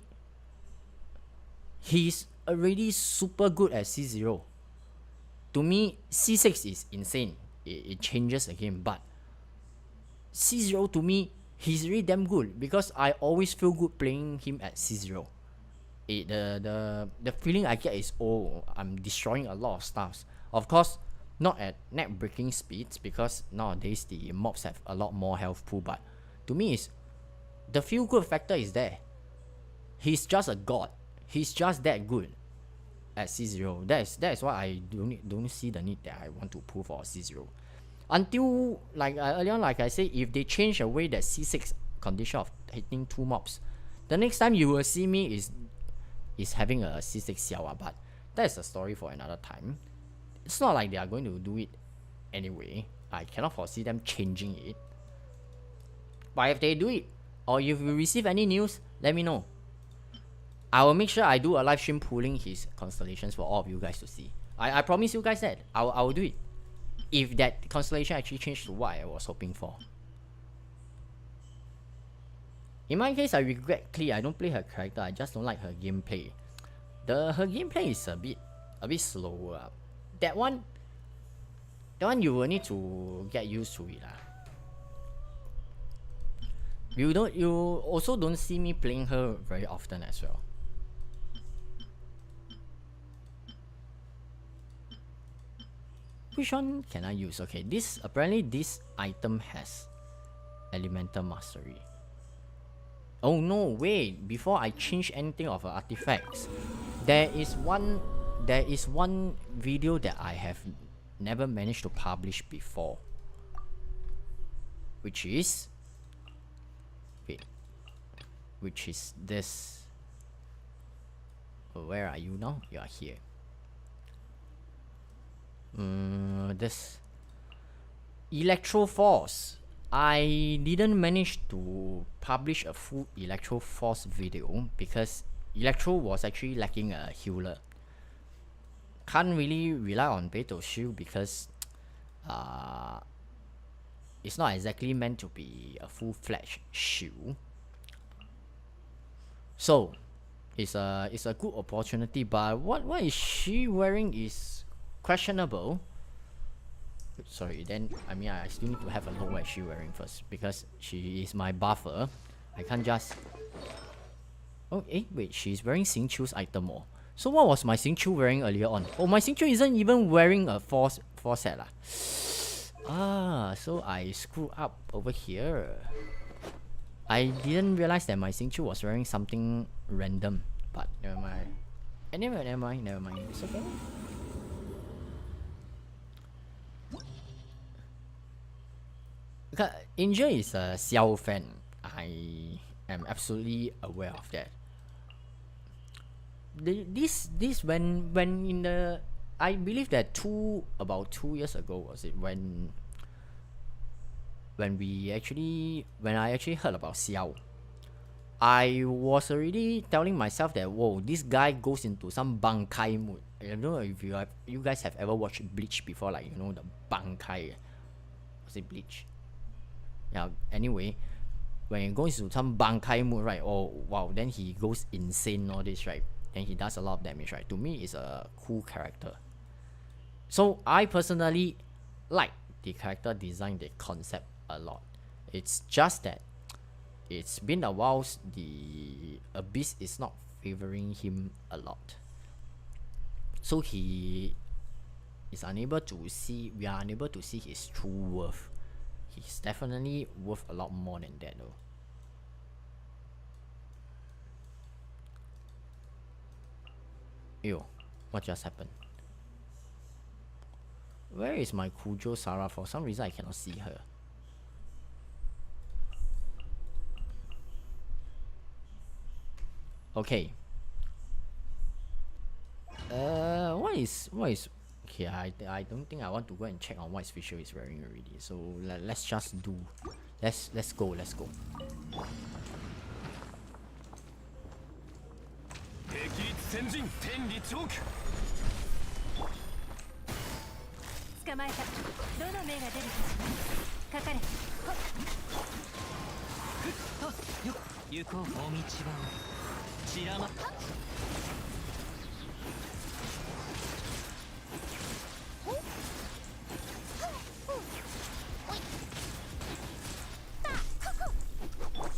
he's already super good at C0. To me, C6 is insane. It changes the game, but C0 to me, he's really damn good because I always feel good playing him at C0. The feeling I get is, oh, I'm destroying a lot of stuffs. Of course, not at net breaking speeds because nowadays the mobs have a lot more health pool, but to me is the feel good factor is there. He's just a god. He's just that good at C0. That is why I don't see the need that I want to pull for C0. Until like earlier, like I say, if they change the way that C6 condition of hitting 2 mobs, the next time you will see me is having a C6 Xiao, but that's a story for another time. It's not like they are going to do it anyway. I cannot foresee them changing it. But if they do it, or if you receive any news, let me know. I will make sure I do a live stream pulling his constellations for all of you guys to see. I promise you guys that. I will do it. If that constellation actually changed to what I was hoping for. In my case, I regret Klee. I don't play her character. I just don't like her gameplay. Her gameplay is a bit slower. That one you will need to get used to it. You also don't see me playing her very often as well. Which one can I use? Okay, apparently this item has elemental mastery. Oh no, wait, before I change anything of her artifacts, there is one video that I have never managed to publish before, which is this. Where are you now? You are here. This Electro Force. I didn't manage to publish a full Electro Force video because Electro was actually lacking a healer. Can't really rely on Beto Shield because it's not exactly meant to be a full-fledged shield. So it's a good opportunity, but what is she wearing is questionable. Sorry, then I still need to have a look what she's wearing first because she is my buffer. I can't just. Oh, wait, she's wearing Xingqiu's item more. So what was my Xingqiu wearing earlier on? Oh, my Xingqiu isn't even wearing a force set lah. So I screwed up over here. I didn't realize that my Xingqiu was wearing something random, but never mind. Anyway, never mind. It's okay. Because Angel is a Xiao fan. I am absolutely aware of that. This when in the, I believe that about 2 years ago was it when I actually heard about Xiao, I was already telling myself that, whoa, this guy goes into some Bankai mood. I don't know if you guys have ever watched Bleach before, like, you know, the Bankai. Was it Bleach? Yeah, anyway, when he goes into some Bankai mood, right? Oh wow, then he goes insane, all this, right? And he does a lot of damage, right? To me, it's a cool character. So I personally like the character design, the concept a lot. It's just that it's been a while. The Abyss is not favoring him a lot, so we are unable to see his true worth. He's definitely worth a lot more than that though. Ew, what just happened? Where is my Kujo Sara? For some reason I cannot see her. Okay. What is okay, I don't think I want to go and check on what Fisher is wearing already. So let's just do let's go. 捕まえた。どの目が出るかしら。かかれ。よ、行こう。お道は散らま。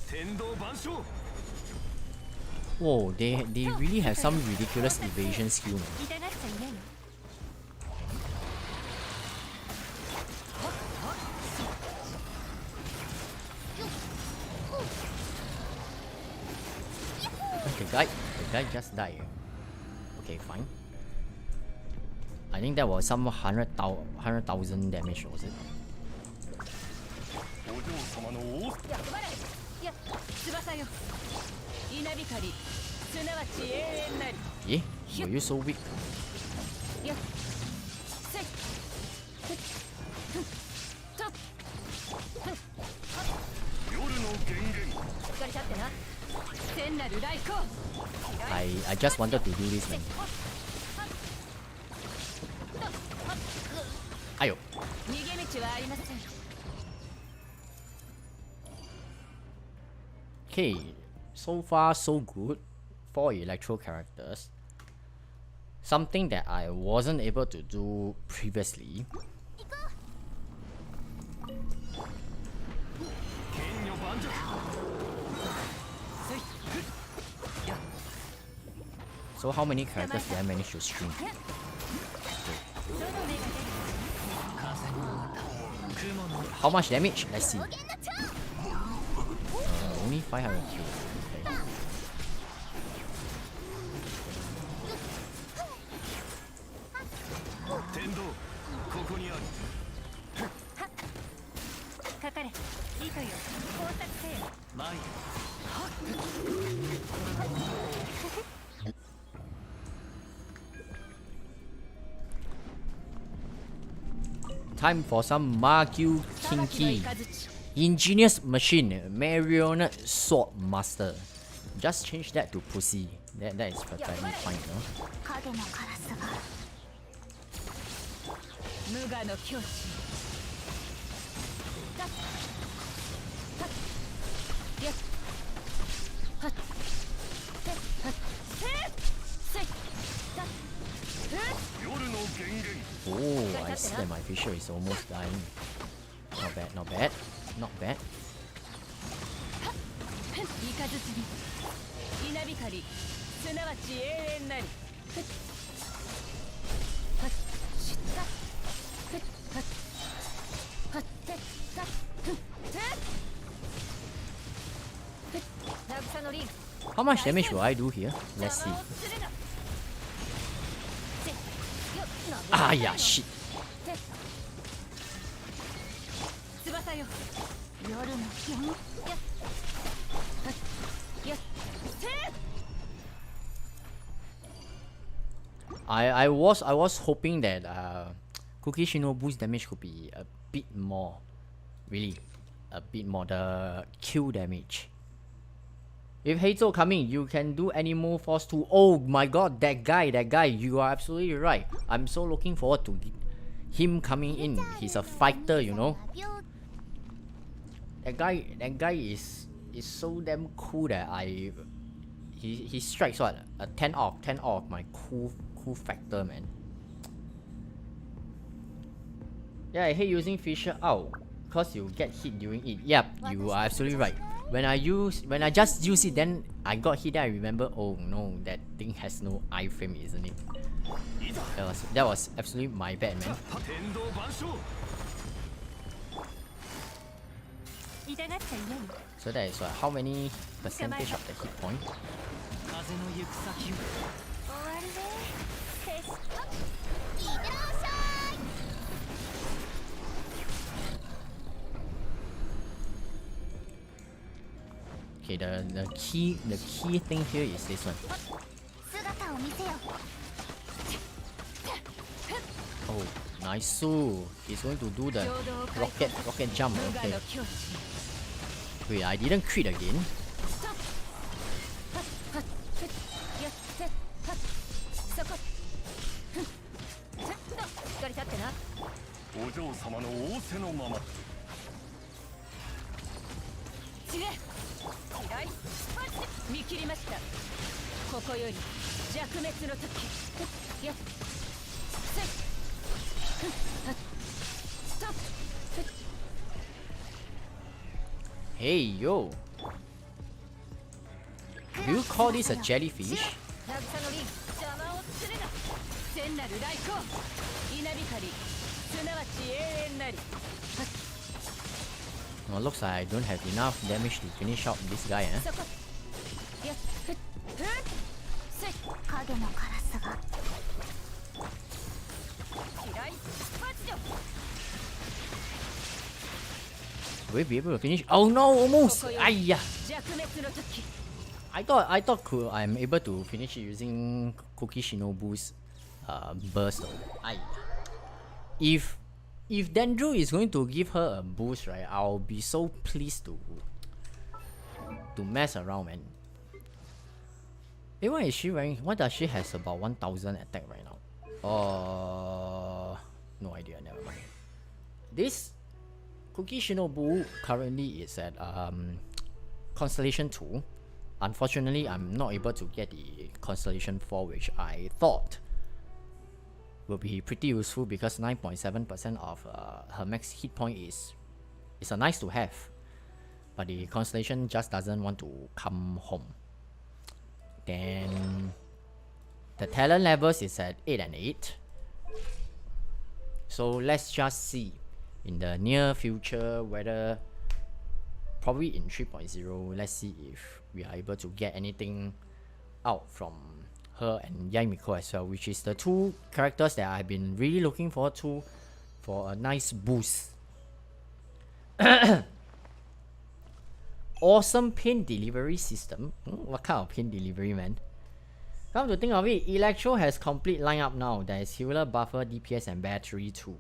天道万象。 Whoa, they really have some ridiculous evasion skill, man. The guy just died. Okay, fine. I think that was some 100,000 damage, was it? Yeah, were you so weak? I just wanted to do this, man. Ayo. Okay, so far so good. 4 electro characters. Something that I wasn't able to do previously. So how many characters did I manage to stream? How much damage? Let's see. Only 500 kills. Okay. Time for some Magyu Kinki. Ingenious Machine, Marionette Sword Master. Just change that to Pussy. That is perfectly fine, no? Oh, I see that my Fisher is almost dying. Not bad, not bad, not bad. How much damage will I do here? Let's see. Ah, yeah, shit. I was hoping that Kuki Shinobu's damage could be a bit more, really, a bit more, the kill damage. If Heizo coming, you can do Animal Force 2. Oh my god, that guy, you are absolutely right. I'm so looking forward to him coming in. He's a fighter, you know. That guy is so damn cool that he strikes what, a 10 out of my cool factor, man. Yeah, I hate using Fisher out because you get hit during it. Yep, you are absolutely right. When I just use it, then I got hit. Then I remember, oh no, that thing has no iframe, isn't it? That was absolutely my bad, man. So that is how many percentage of the hit point? Okay, the key thing here is this one. Oh, nice. So he's going to do the rocket jump. Okay. Wait, I didn't crit again. お嬢様の仰せのまま。見切りました。ここより弱滅の時。やっ。Hey yo. Do you call this a jellyfish? Well, looks like I don't have enough damage to finish up this guy, eh? Will we be able to finish? Oh no, almost! Ayya! I thought I'm able to finish it using Cookie Shinobu's burst though. If Dendro is going to give her a boost, right, I'll be so pleased to mess around, man. What is she wearing? What does she has about 1000 attack right now? No idea, never mind. This Cookie Shinobu currently is at Constellation 2. Unfortunately, I'm not able to get the Constellation 4, which I thought will be pretty useful because 9.7% of her max hit point is a nice to have. But the Constellation just doesn't want to come home. Then the talent levels is at 8 and 8. So let's just see in the near future whether, probably in 3.0, let's see if we are able to get anything out from her and Yaimiko as well, which is the two characters that I've been really looking forward to for a nice boost. Awesome pin delivery system. What kind of pin delivery, man? Come to think of it, Electro has complete lineup now. There is healer, buffer, DPS, and battery too.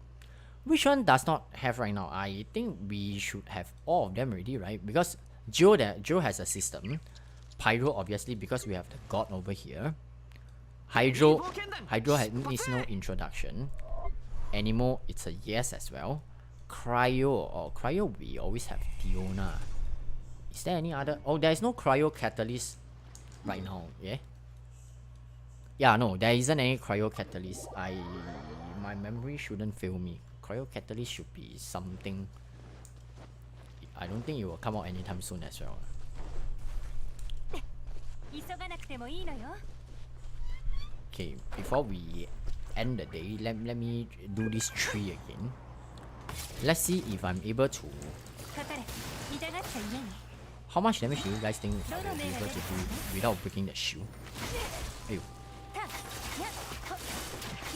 Which one does not have right now? I think we should have all of them already, right? Because Geo has a system. Pyro, obviously, because we have the god over here. Hydro needs no introduction. Anemo, it's a yes as well. Cryo, we always have Fiona. Is there any other? Oh, there is no Cryo Catalyst right now, yeah? Yeah, no, there isn't any Cryo Catalyst. My memory shouldn't fail me. Cryo Catalyst should be something. I don't think it will come out anytime soon as well. Okay, before we end the day, let me do this tree again. Let's see if I'm able to. How much damage do you guys think I'll be able to do without breaking the shoe? Ew.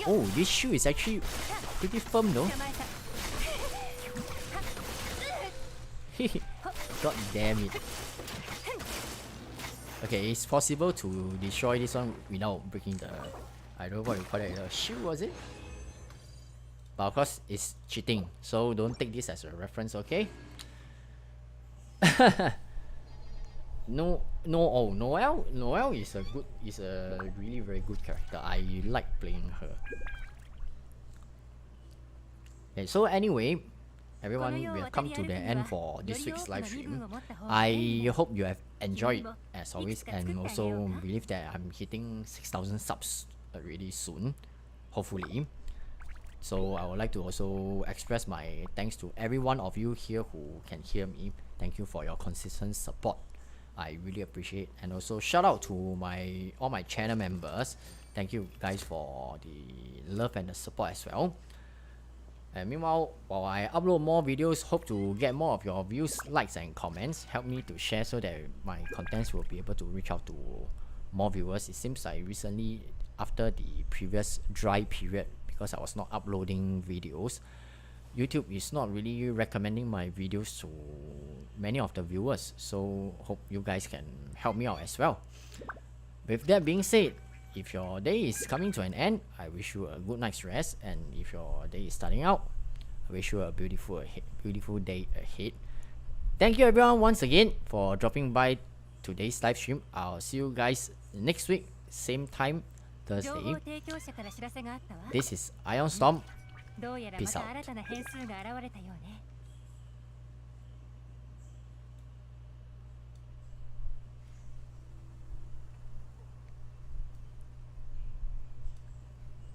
Oh, this shoe is actually pretty firm though. God damn it. Okay, it's possible to destroy this one without breaking the, I don't know what you call it, the shoe, was it? But of course, it's cheating, so don't take this as a reference, okay? Noelle is a really very good character. I like playing her. Okay, so anyway, everyone, we have come to the end for this week's live stream. I hope you have enjoyed as always, and also believe that I'm hitting 6,000 subs really soon, hopefully. So I would like to also express my thanks to every one of you here who can hear me. Thank you for your consistent support. I really appreciate, and also shout out to all my channel members. Thank you guys for the love and the support as well. And meanwhile, while I upload more videos, hope to get more of your views, likes, and comments. Help me to share so that my contents will be able to reach out to more viewers. It seems like recently, after the previous dry period, because I was not uploading videos, YouTube is not really recommending my videos to many of the viewers, so hope you guys can help me out as well. With that being said, if your day is coming to an end, I wish you a good night's rest, and if your day is starting out, I wish you a beautiful day ahead. Thank you everyone once again for dropping by today's live stream. I'll see you guys next week, same time, 情報 Thursday. 提供者から知らせがあったわ。 This is IonStorm. どうやら Peace ま out. た新たな変数が現れたようね。